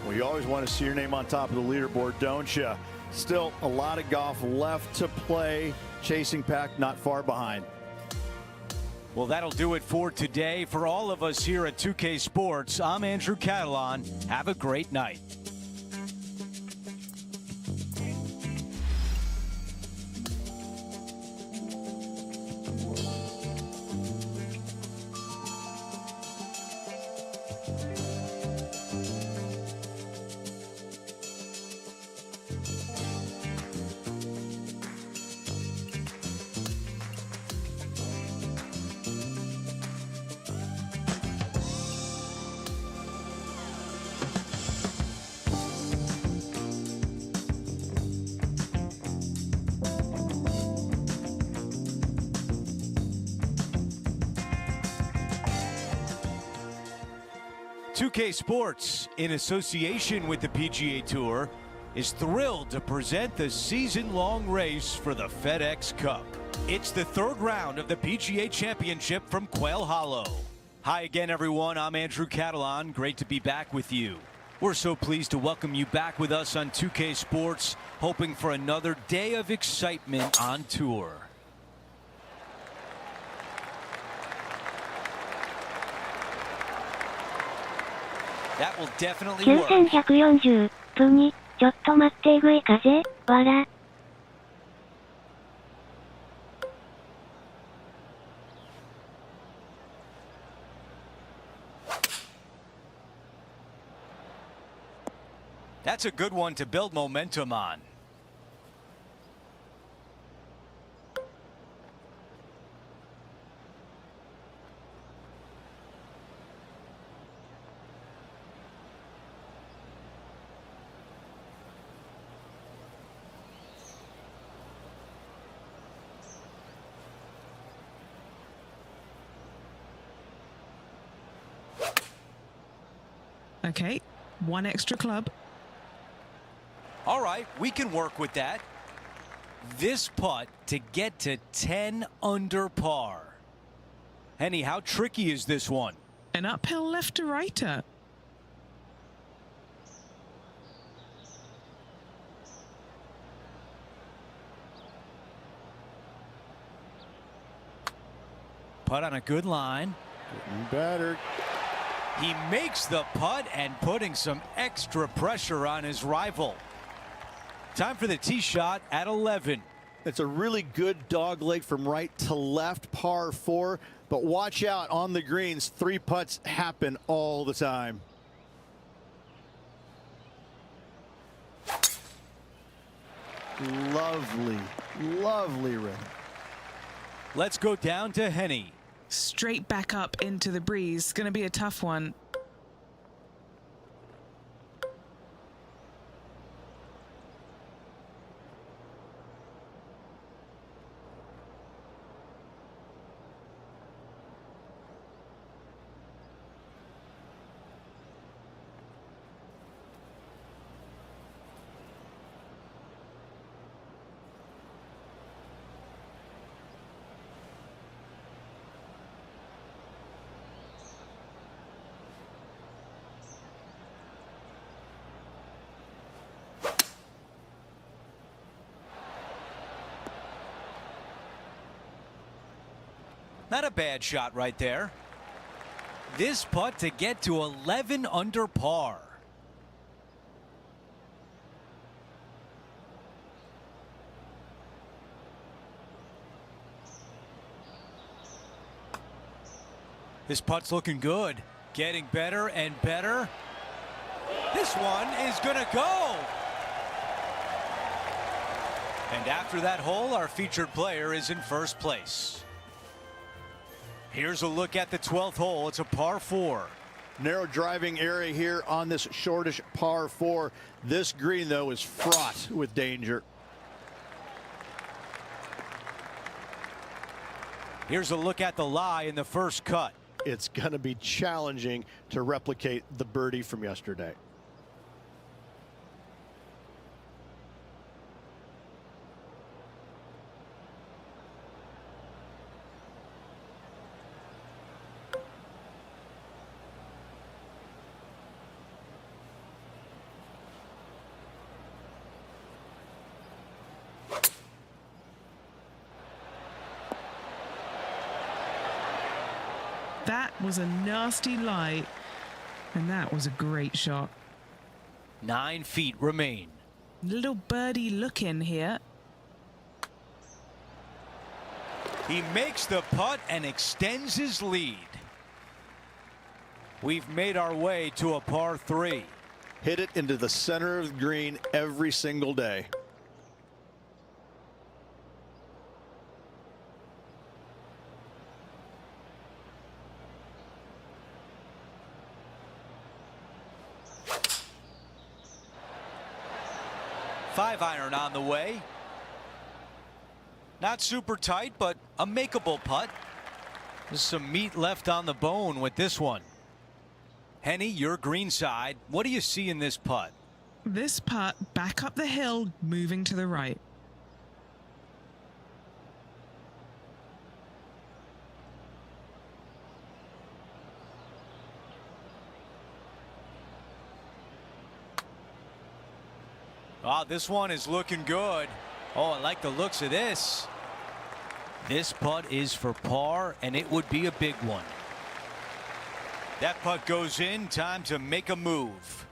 [SPEAKER 7] Well, you always want to see your name on top of the leaderboard, don't you? Still a lot of golf left to play. Chasing pack not far behind.
[SPEAKER 8] Well, that'll do it for today. For all of us here at 2K Sports, I'm Andrew Catalan. Have a great night. .2K Sports, in association with the PGA Tour, is thrilled to present the season-long race for the FedEx Cup. It's the third round of the PGA Championship from Quail Hollow. Hi again, everyone. I'm Andrew Catalan. Great to be back with you. We're so pleased to welcome you back with us on 2K Sports, hoping for another day of excitement on tour. That will definitely work.
[SPEAKER 1] 9140分に、ちょっと待ってえぐい風、わら。
[SPEAKER 8] That's a good one to build momentum on.
[SPEAKER 5] Okay, one extra club.
[SPEAKER 8] All right, we can work with that. This putt to get to 10 under par. Henny, how tricky is this one?
[SPEAKER 5] An uphill left to righter.
[SPEAKER 8] Putt on a good line.
[SPEAKER 7] Getting better.
[SPEAKER 8] He makes the putt and putting some extra pressure on his rival. Time for the tee shot at 11.
[SPEAKER 7] It's a really good dog leg from right to left, par 4. But watch out on the greens. 3 putts happen all the time. Lovely, lovely rim.
[SPEAKER 8] Let's go down to Henny.
[SPEAKER 5] Straight back up into the breeze. Going to be a tough one.
[SPEAKER 8] Not a bad shot right there. This putt to get to 11 under par. This putt's looking good. Getting better and better. This one is going to go. And after that hole, our featured player is in first place. Here's a look at the 12th hole. It's a par 4.
[SPEAKER 7] Narrow driving area here on this shortish par 4. This green, though, is fraught with danger.
[SPEAKER 8] Here's a look at the lie in the first cut.
[SPEAKER 4] it's going to be challenging to replicate the birdie from yesterday.
[SPEAKER 5] That was a nasty lie, and that was a great shot.
[SPEAKER 8] 9 feet remain.
[SPEAKER 5] Little birdie look in here.
[SPEAKER 8] He makes the putt and extends his lead. We've made our way to a par 3.
[SPEAKER 4] Hit it into the center of the green every single day.
[SPEAKER 8] Five iron on the way. Not super tight, but a makeable putt. There's some meat left on the bone with this one. Henny, your green side. What do you see in this putt?
[SPEAKER 5] This putt back up the hill, moving to the right.
[SPEAKER 8] Oh, this one is looking good. Oh, I like the looks of this. This putt is for par, and it would be a big one. That putt goes in. Time to make a move.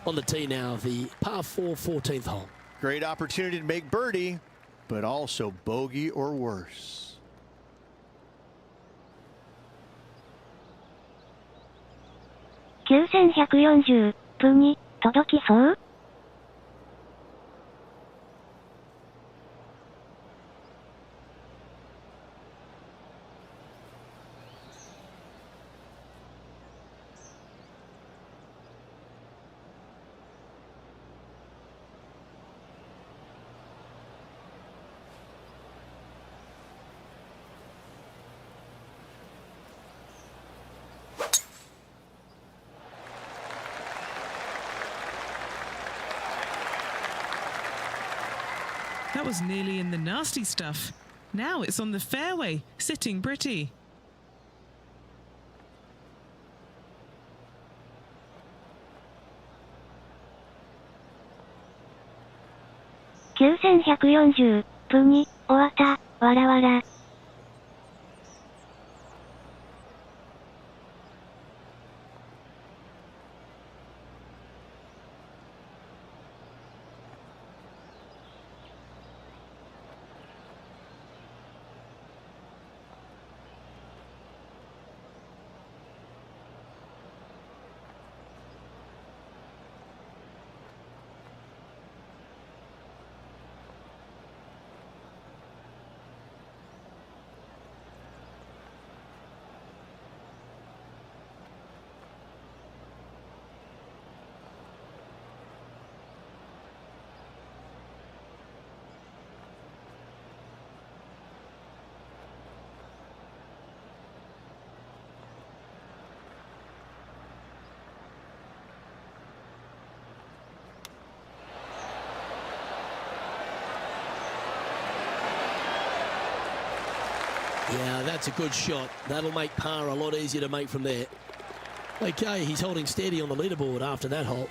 [SPEAKER 3] On the tee now, the par 4 14th hole.
[SPEAKER 4] Great opportunity to make birdie, but also bogey or worse.
[SPEAKER 1] (9140) 分に届きそう?
[SPEAKER 5] That was nearly in the nasty stuff. Now it's on the fairway, sitting pretty.
[SPEAKER 1] (9140) 分に終わった。わらわら。
[SPEAKER 3] Yeah, that's a good shot. That'll make par a lot easier to make from there. Okay, he's holding steady on the leaderboard after that hole.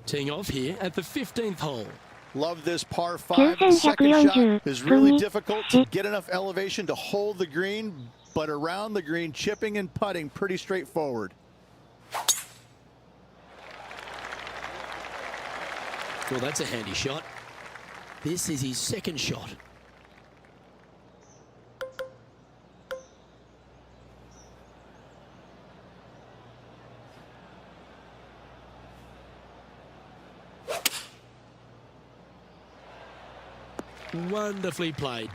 [SPEAKER 3] Teeing off here at the 15th hole.
[SPEAKER 4] Love this par 5. The second shot is really difficult to get enough elevation to hold the green, but around the green, chipping and putting pretty straightforward.
[SPEAKER 3] Well, that's a handy shot. This is his second shot. Wonderfully played.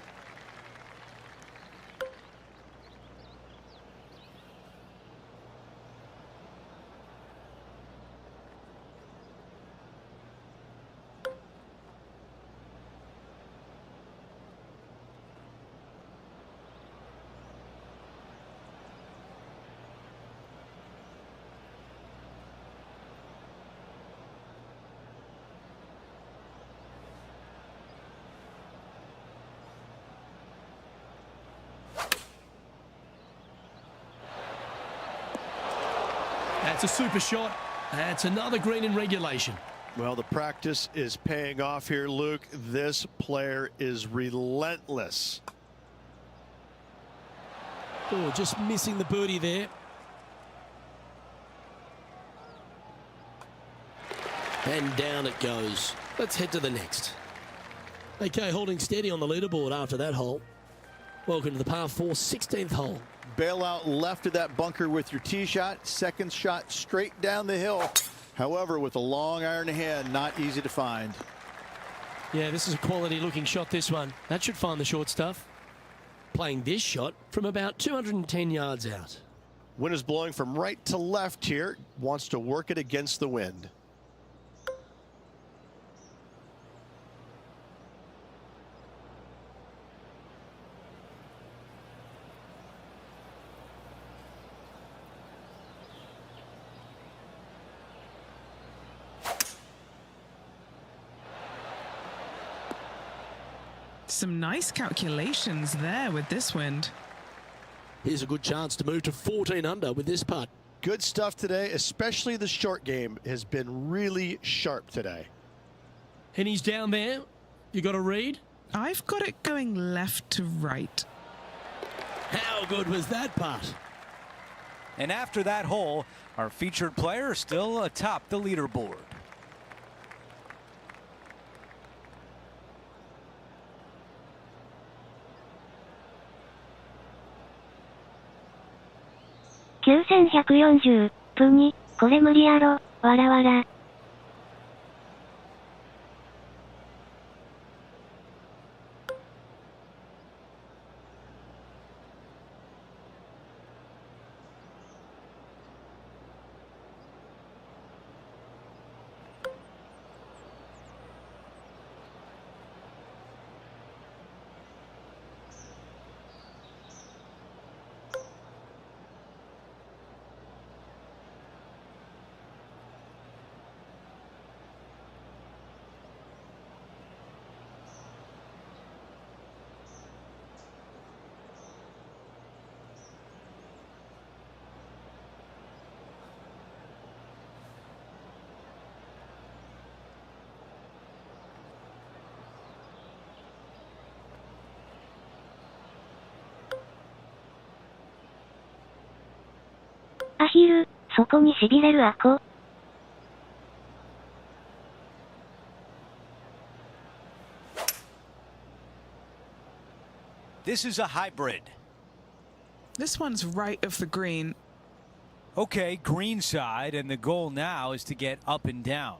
[SPEAKER 3] That's a super shot. That's another green in regulation.
[SPEAKER 4] Well, the practice is paying off here, Luke. This player is relentless.
[SPEAKER 3] Oh, just missing the birdie there. And down it goes. Let's head to the next. Okay, holding steady on the leaderboard after that hole. Welcome to the par 4 16th hole.
[SPEAKER 7] Bail out left of that bunker with your tee shot. Second shot straight down the hill. However, with a long iron hand, not easy to find.
[SPEAKER 3] Yeah, this is a quality looking shot, this one. That should find the short stuff. Playing this shot from about 210 yards out.
[SPEAKER 4] Wind is blowing from right to left here. Wants to work it against the wind.
[SPEAKER 5] Some nice calculations there with this wind.
[SPEAKER 3] Here's a good chance to move to 14 under with this putt.
[SPEAKER 4] Good stuff today, especially the short game has been really sharp today.
[SPEAKER 3] And he's down there. You got a read?
[SPEAKER 5] I've got it going left to right.
[SPEAKER 3] How good was that putt?
[SPEAKER 8] And after that hole, our featured player still atop the leaderboard.
[SPEAKER 1] $9140プニ、これ無理やろ、わらわら。アヒル、そこに痺れるアコ。
[SPEAKER 8] This is a hybrid.
[SPEAKER 5] This one's right of the green.
[SPEAKER 8] Okay, green side, and the goal now is to get up and down.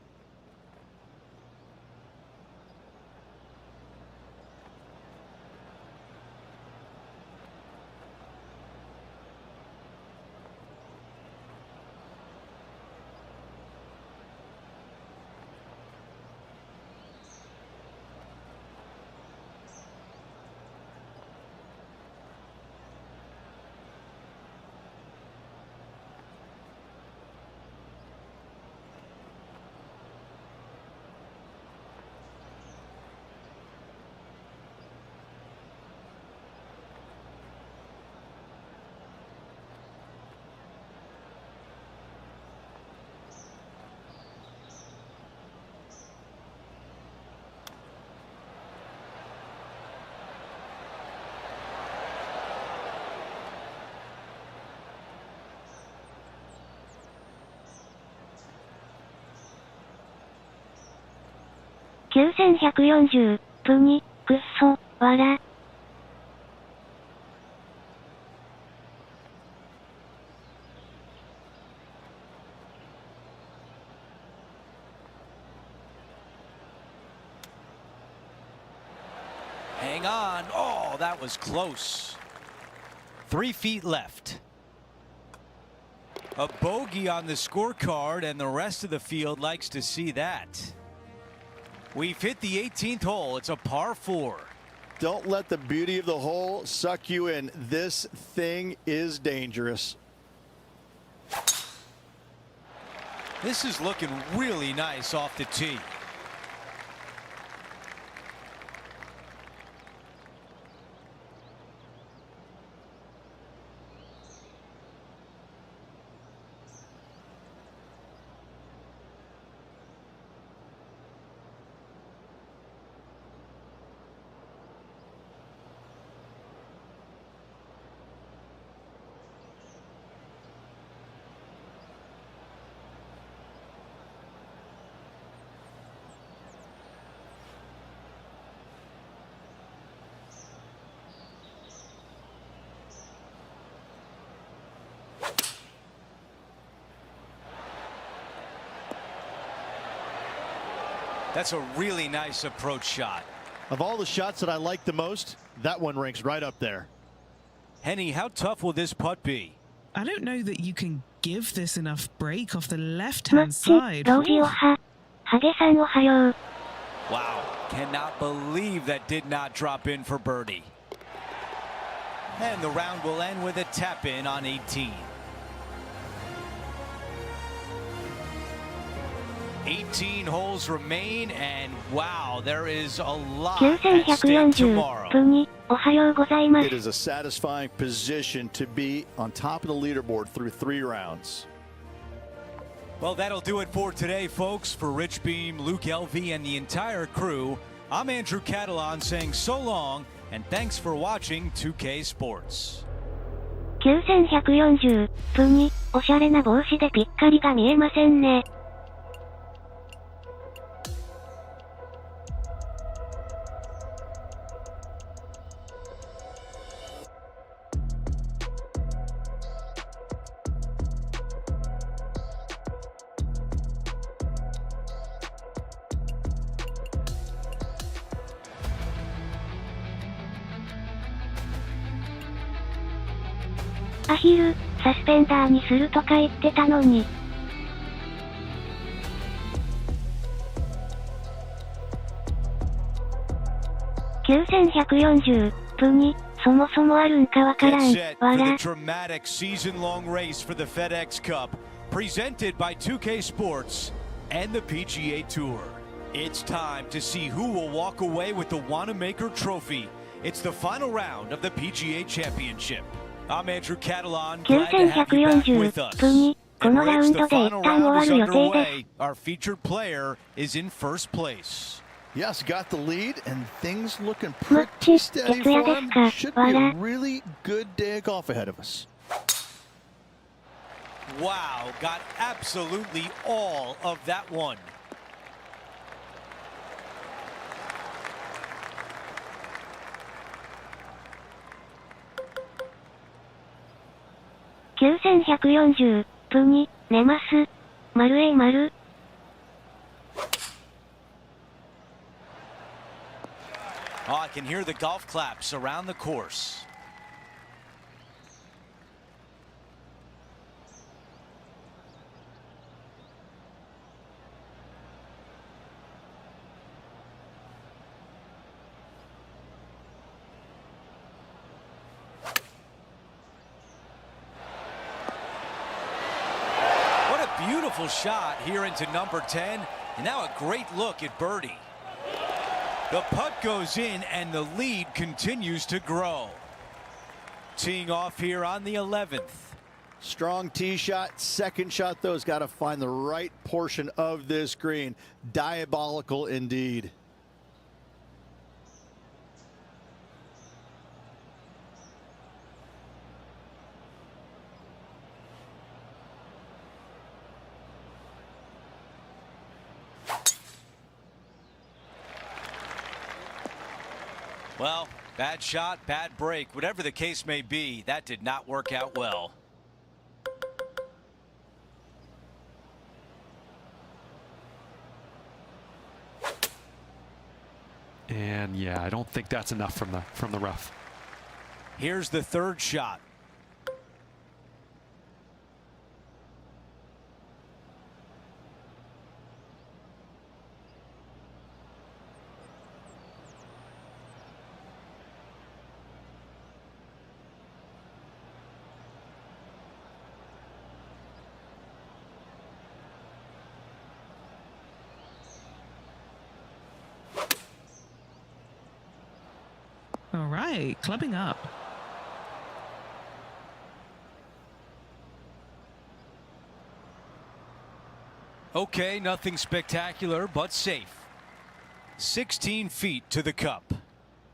[SPEAKER 1] $9140プニ、くっそ、わら。
[SPEAKER 8] Hang on. Oh, that was close. 3 feet left. A bogey on the scorecard, and the rest of the field likes to see that. We've hit the 18th hole. It's a par 4.
[SPEAKER 7] Don't let the beauty of the hole suck you in. This thing is dangerous.
[SPEAKER 8] This is looking really nice off the tee. That's a really nice approach shot.
[SPEAKER 7] Of all the shots that I like the most, that one ranks right up there.
[SPEAKER 8] Henny, how tough will this putt be?
[SPEAKER 5] I don't know that you can give this enough break off the
[SPEAKER 1] マッ
[SPEAKER 5] left-hand
[SPEAKER 1] チ、
[SPEAKER 5] side.
[SPEAKER 1] 同時おは。ハゲさんおはよう。
[SPEAKER 8] Wow, cannot believe that did not drop in for birdie. And the round will end with a tap in on 18. 18 holes remain, and wow, there is a lot at stake
[SPEAKER 1] 9140
[SPEAKER 8] tomorrow.
[SPEAKER 1] 分におはようございます。
[SPEAKER 7] It is a satisfying position to be on top of the leaderboard through 3 rounds.
[SPEAKER 8] Well, that'll do it for today, folks. For Rich Beam, Luke LV, and the entire crew, I'm Andrew Catalan saying so long, and thanks for watching 2K Sports.
[SPEAKER 1] 9140分におしゃれな帽子でぴっかりが見えませんね。アヒル、サスペンダーにするとか言ってたのに。9140分に、そもそもあるんかわからん。
[SPEAKER 8] Get set for
[SPEAKER 1] わ
[SPEAKER 8] the
[SPEAKER 1] ら。
[SPEAKER 8] dramatic season-long race for the FedEx Cup, presented by 2K Sports and the PGA Tour. It's time to see who will walk away with the Wanamaker Trophy. It's the final round of the PGA Championship. I'm Andrew Catalan, glad to have you back with us.
[SPEAKER 1] 分に、こ
[SPEAKER 8] And
[SPEAKER 1] のラウ
[SPEAKER 8] Rich,
[SPEAKER 1] ン
[SPEAKER 8] the
[SPEAKER 1] ドで一
[SPEAKER 8] final
[SPEAKER 1] 旦終
[SPEAKER 8] round
[SPEAKER 1] わ
[SPEAKER 8] is
[SPEAKER 1] る予定です。
[SPEAKER 8] underway. Our featured player is in first place.
[SPEAKER 7] Yes, got the lead, and things looking
[SPEAKER 1] マッ
[SPEAKER 7] pretty
[SPEAKER 1] チ、
[SPEAKER 7] steady
[SPEAKER 1] 徹夜
[SPEAKER 7] for
[SPEAKER 1] です
[SPEAKER 7] him.
[SPEAKER 1] か。
[SPEAKER 7] Should
[SPEAKER 1] わ
[SPEAKER 7] be
[SPEAKER 1] ら。
[SPEAKER 7] a really good day of golf ahead of us.
[SPEAKER 8] Wow, got absolutely all of that one.
[SPEAKER 1] ?9140分に、寝ます。丸 A 丸。
[SPEAKER 8] Oh, I can hear the golf claps around the course. What a beautiful shot here into number 10, and now a great look at birdie. The putt goes in, and the lead continues to grow. Teeing off here on the 11th.
[SPEAKER 7] Strong tee shot. Second shot, though, has got to find the right portion of this green. Diabolical indeed.
[SPEAKER 8] Well, bad shot, bad break. Whatever the case may be, that did not work out well.
[SPEAKER 9] And yeah, I don't think that's enough from the rough.
[SPEAKER 8] Here's the third shot.
[SPEAKER 5] All right, clubbing up.
[SPEAKER 8] Okay, nothing spectacular, but safe. 16 feet to the cup.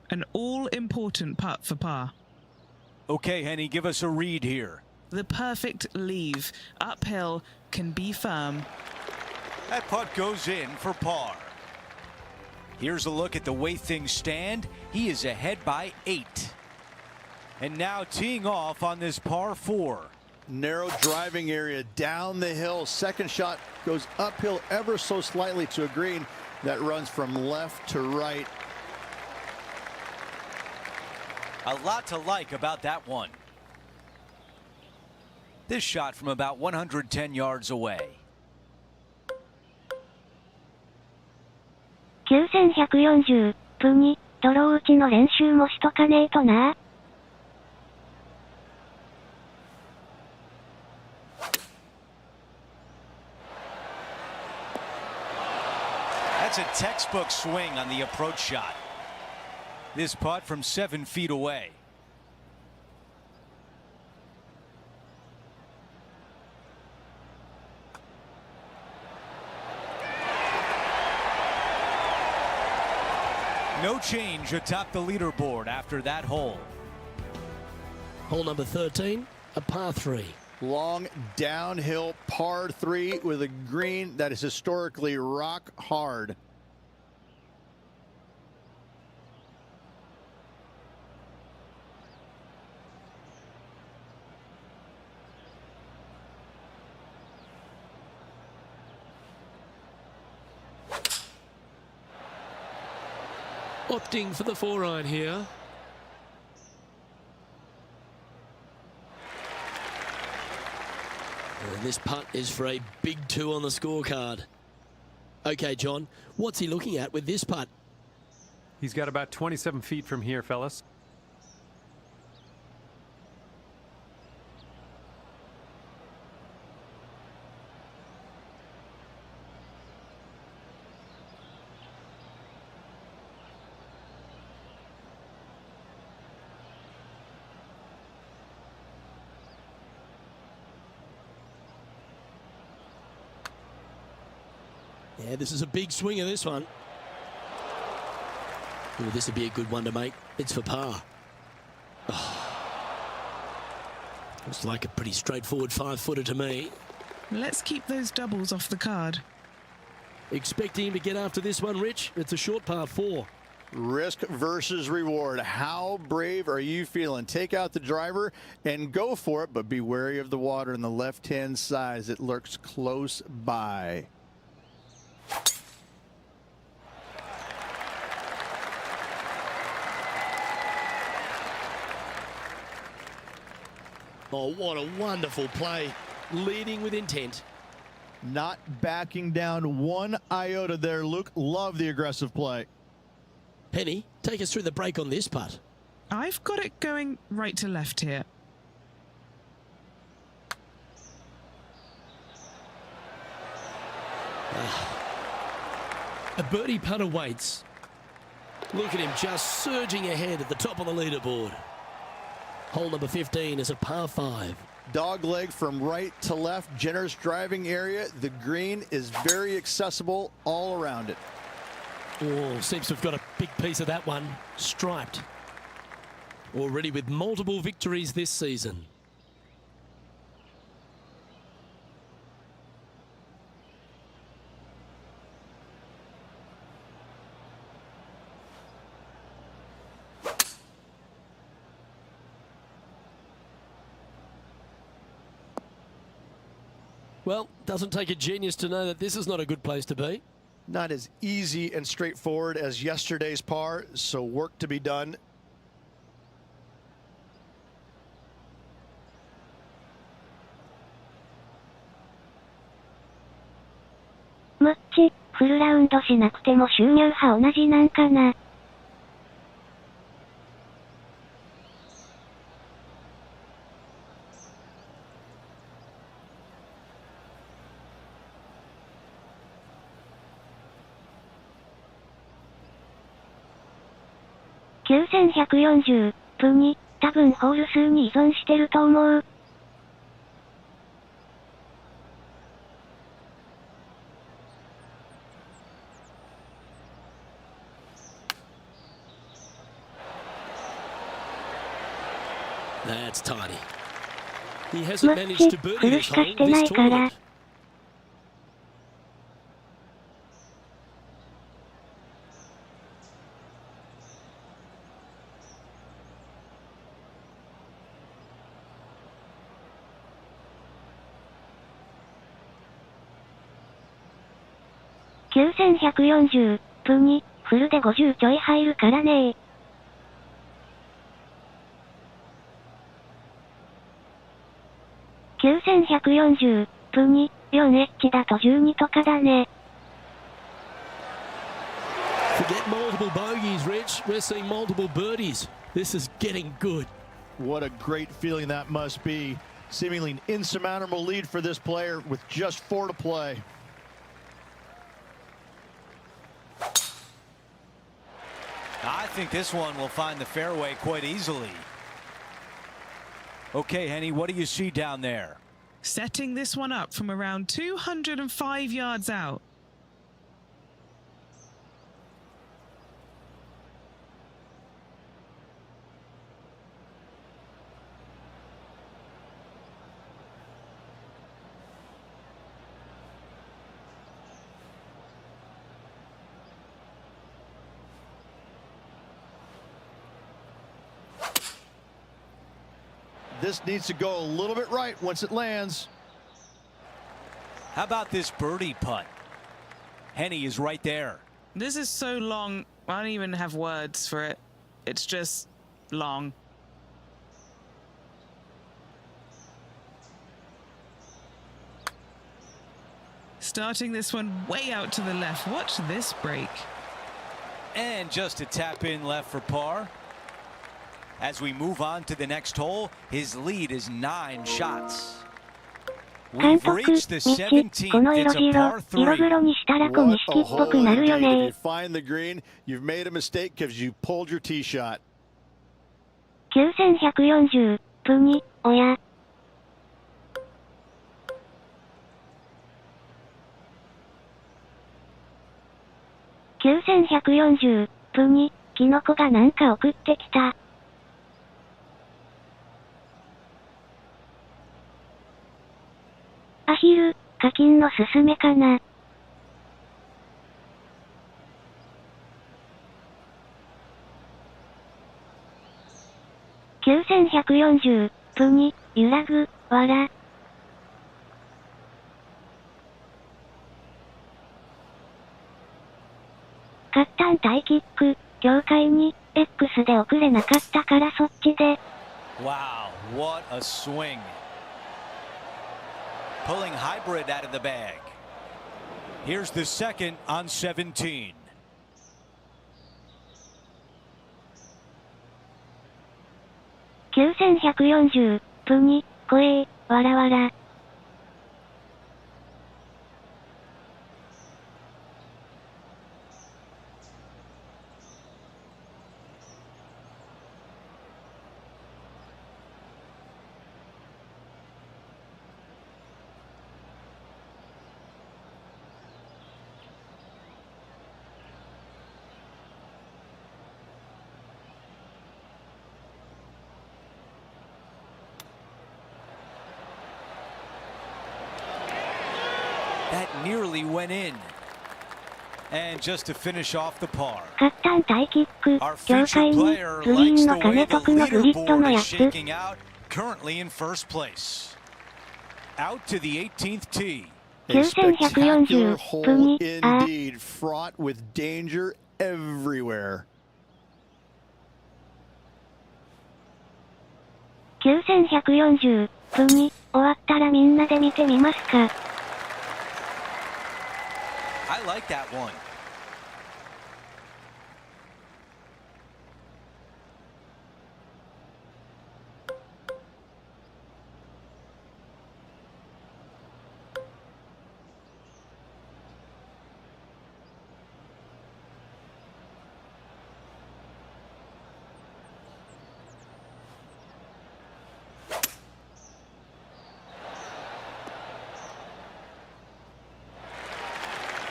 [SPEAKER 5] An all-important putt for par.
[SPEAKER 8] Okay, Henny, give us a read here.
[SPEAKER 5] The perfect leave. Uphill, can be firm.
[SPEAKER 8] That putt goes in for par. Here's a look at the way things stand. He is ahead by 8. And now teeing off on this par 4.
[SPEAKER 7] Narrow driving area down the hill. Second shot goes uphill ever so slightly to a green. that runs from left to right.
[SPEAKER 8] A lot to like about that one. This shot from about 110 yards away.
[SPEAKER 1] 9140分にドロー打ちの練習もしとかねえとな。
[SPEAKER 8] That's a textbook swing on the approach shot. This putt from 7 feet away. No change atop the leaderboard after that hole.
[SPEAKER 3] Hole number 13, a par 3.
[SPEAKER 7] Long downhill par 3 with a green that is historically rock hard.
[SPEAKER 3] Opting for the 4-iron here. And this putt is for a big 2 on the scorecard. Okay, John, what's he looking at with this putt?
[SPEAKER 6] He's got about 27 feet from here, fellas.
[SPEAKER 3] Yeah, this is a big swing of this one. Oh, this would be a good one to make. It's for par. Oh. Looks like a pretty straightforward 5-footer to me.
[SPEAKER 5] Let's keep those doubles off the card.
[SPEAKER 3] Expecting him to get after this one, Rich. It's a short par 4.
[SPEAKER 7] Risk versus reward. How brave are you feeling? Take out the driver and go for it, but be wary of the water on the left-hand side as it lurks close by.
[SPEAKER 3] Oh, what a wonderful play. Leading with intent.
[SPEAKER 7] Not backing down one iota there, Luke. Love the aggressive play.
[SPEAKER 3] Penny, take us through the break on this putt.
[SPEAKER 5] I've got it going right to left here.
[SPEAKER 3] A birdie putt awaits. Look at him just surging ahead at the top of the leaderboard. Hole number 15 is a par 5.
[SPEAKER 7] Dog leg from right to left, generous driving area. The green is very accessible all around it.
[SPEAKER 3] Oh, seems to have got a big piece of that one. Striped. Already with multiple victories this season. Well, doesn't take a genius to know that this is not a good place to be.
[SPEAKER 4] Not as easy and straightforward as yesterday's par, so work to be done.
[SPEAKER 1] ムッチ、フルラウンドしなくても収入派同じなんかな。9140分に、多分ホール数に依存してると思う。
[SPEAKER 3] That's tidy. He hasn't managed to
[SPEAKER 1] フ
[SPEAKER 3] birdie
[SPEAKER 1] ル
[SPEAKER 3] this
[SPEAKER 1] しか
[SPEAKER 3] hole
[SPEAKER 1] してな
[SPEAKER 3] this
[SPEAKER 1] いから。
[SPEAKER 3] tournament.
[SPEAKER 1] 9140分に、フルで50ちょい入るからねー。9140分に、4H だと12とかだね。
[SPEAKER 3] Forget multiple bogeys, Rich. We're seeing multiple birdies. This is getting good.
[SPEAKER 7] What a great feeling that must be. Seemingly an insurmountable lead for this player with just 4 to play.
[SPEAKER 8] I think this one will find the fairway quite easily. Okay, Henny, what do you see down there?
[SPEAKER 5] Setting this one up from around 205 yards out.
[SPEAKER 7] This needs to go a little bit right once it lands.
[SPEAKER 8] How about this birdie putt? Henny is right there.
[SPEAKER 5] This is so long, I don't even have words for it. It's just long. Starting this one way out to the left. Watch this break.
[SPEAKER 8] And just a tap in left for par. As we move on to the next hole, his lead is 9 shots. We've reached the 17th. It's a par 3.
[SPEAKER 7] What a hole indeed. If you find the green, you've made a mistake because you pulled your tee shot.
[SPEAKER 1] 9140分に、おや。9140分に、キノコがなんか送ってきた。アヒル、課金のすすめかな。9140分に、揺らぐ、わら。カッタンタイキック、境界に、X で送れなかったからそっちで。
[SPEAKER 8] Wow, what a swing. Pulling hybrid out of the bag. Here's the second on 17.
[SPEAKER 1] 9140分に、声、わらわら。
[SPEAKER 8] That nearly went in. And just to finish off the par.
[SPEAKER 1] カッタンタイキック、
[SPEAKER 8] Our
[SPEAKER 1] 境
[SPEAKER 8] featured
[SPEAKER 1] 界に、
[SPEAKER 8] player
[SPEAKER 1] グリー
[SPEAKER 8] likes
[SPEAKER 1] ン
[SPEAKER 8] the
[SPEAKER 1] の
[SPEAKER 8] way
[SPEAKER 1] 金
[SPEAKER 8] the
[SPEAKER 1] 徳のグリッドの
[SPEAKER 8] leaderboard
[SPEAKER 1] や
[SPEAKER 8] is
[SPEAKER 1] つ。
[SPEAKER 8] shaking out, currently in first place. Out to the 18th tee.
[SPEAKER 7] A spectacular
[SPEAKER 1] 9140
[SPEAKER 7] hole
[SPEAKER 1] 分に、あ。
[SPEAKER 7] indeed, fraught with danger everywhere.
[SPEAKER 1] 9140分に、終わったらみんなで見てみますか。
[SPEAKER 8] I like that one.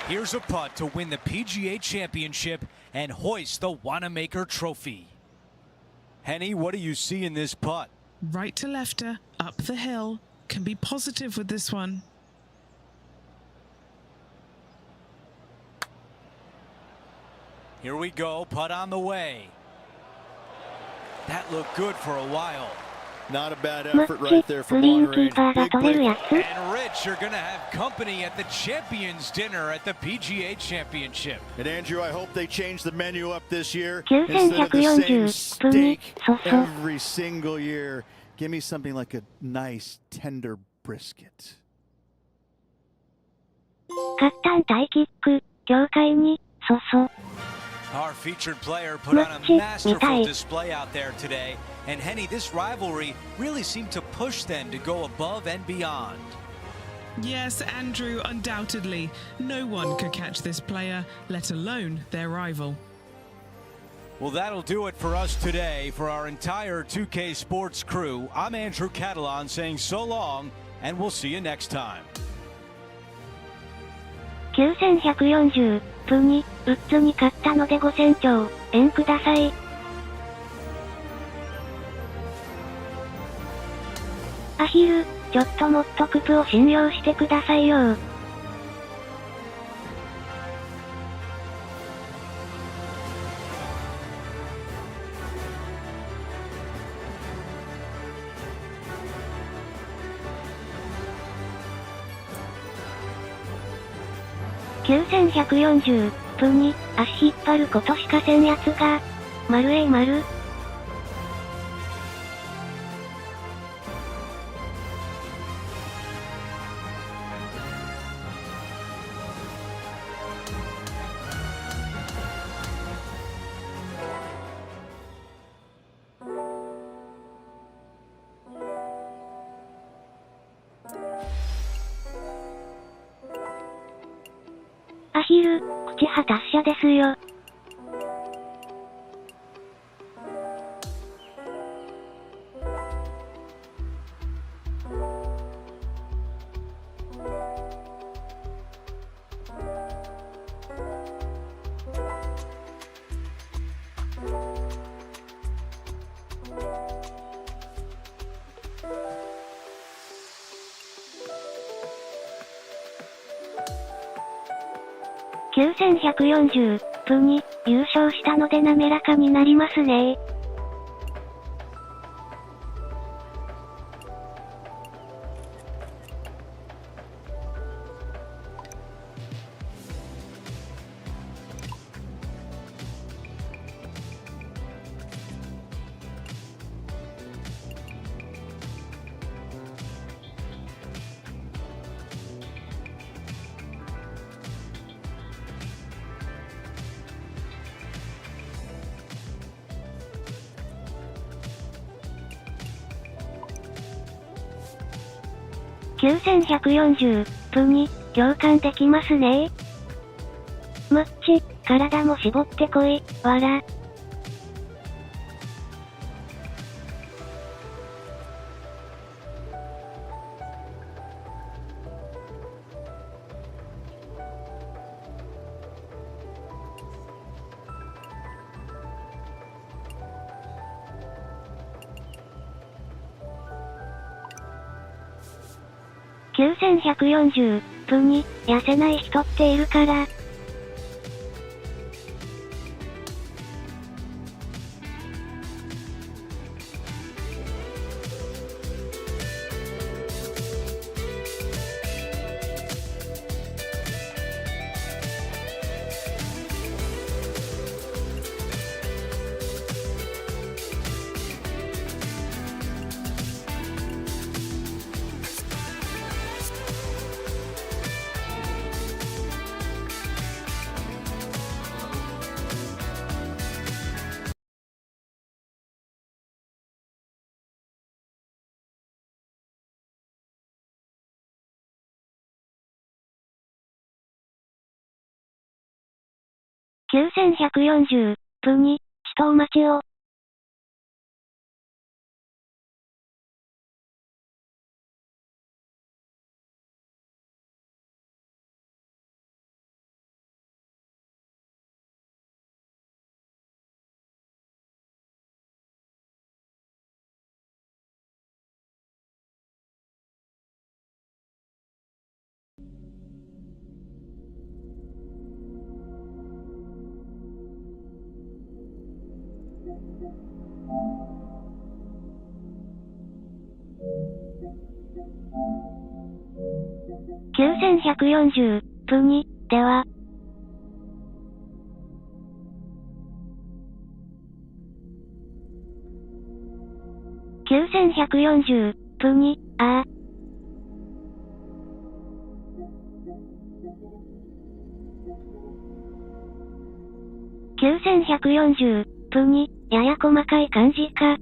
[SPEAKER 8] Here's a putt to win the PGA Championship and hoist the Wanamaker Trophy. Henny, what do you see in this putt?
[SPEAKER 5] Right to lefter, up the hill. Can be positive with this one.
[SPEAKER 8] Here we go, putt on the way. That looked good for a while.
[SPEAKER 7] Not a bad
[SPEAKER 1] マ
[SPEAKER 7] effort
[SPEAKER 1] ッ
[SPEAKER 7] right
[SPEAKER 1] チ、
[SPEAKER 7] there
[SPEAKER 1] グ
[SPEAKER 7] from
[SPEAKER 1] リーン
[SPEAKER 7] long
[SPEAKER 1] キー
[SPEAKER 7] range.
[SPEAKER 1] パーが
[SPEAKER 7] Big
[SPEAKER 1] 取れる
[SPEAKER 7] break.
[SPEAKER 1] やつ
[SPEAKER 8] And Rich, you're going to have company at the Champions Dinner at the PGA Championship.
[SPEAKER 7] And Andrew, I hope they change the menu up this year.
[SPEAKER 1] 9140
[SPEAKER 7] Instead of the same steak
[SPEAKER 1] そうそう
[SPEAKER 7] every single year, give me something like a nice tender brisket.
[SPEAKER 1] カッタンタイキック、業界に、そうそう。
[SPEAKER 8] Our featured player put on a
[SPEAKER 1] Match,
[SPEAKER 8] masterful
[SPEAKER 1] mitai.
[SPEAKER 8] display out there today. And Henny, this rivalry really seemed to push them to go above and beyond.
[SPEAKER 5] Yes, Andrew, undoubtedly. No one could catch this player, let alone their rival.
[SPEAKER 8] Well, that'll do it for us today. For our entire 2K Sports crew, I'm Andrew Catalan saying so long, and we'll see you next time.
[SPEAKER 1] 9140分に、ウッズに勝ったので5000兆円ください。アヒル、ちょっともっとクプを信用してくださいよ。9140分に足引っ張ることしかせんやつが、丸えい丸。アヒル、口は達者ですよ。9140分に優勝したので滑らかになりますね。9140分に共感できますね。マッチ、体も絞ってこい、わら。9140分に痩せない人っているから。9140分に、地頭待ちを。9140プ2では。9140プ2あー。9140プ2やや細かい感じか。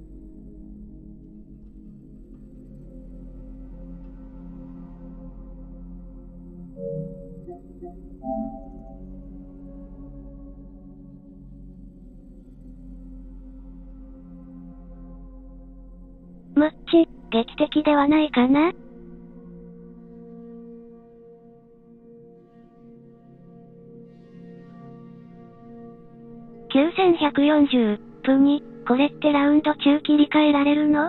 [SPEAKER 1] むっち、劇的ではないかな。9140プ2、これってラウンド中切り替えられるの？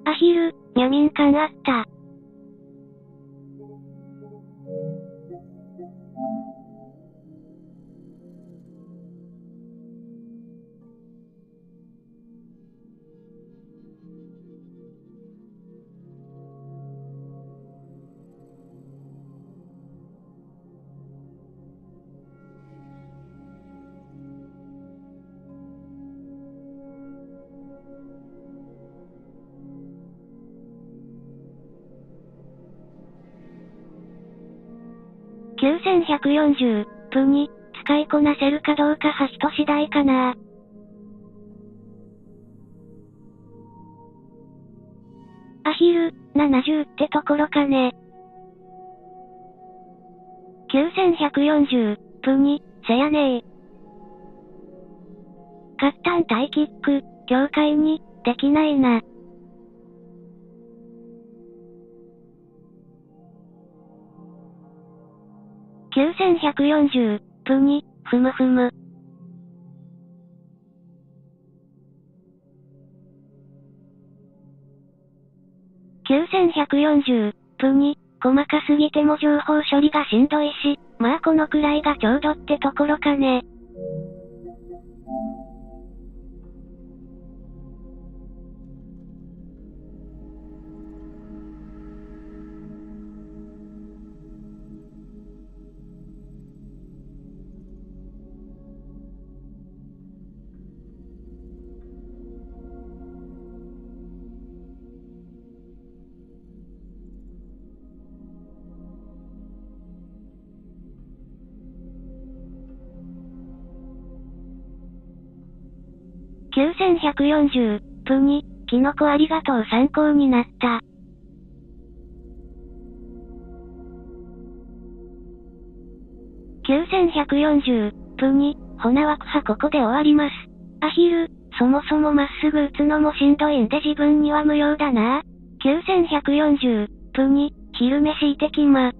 [SPEAKER 1] アヒル、ニャミン感あった。9140プ2、使いこなせるかどうかは人次第かな。アヒル、70ってところかね。9140プ2、せやねー。カッタンタイキック、境界に、できないな。9140プ2、ふむふむ。9140プ2、細かすぎても情報処理がしんどいし、まあこのくらいがちょうどってところかね。9140プ2、キノコありがとう参考になった。9140プ2、ほな枠はここで終わります。アヒル、そもそもまっすぐ打つのもしんどいんで自分には無用だな。9140プ2、昼飯行ってきま。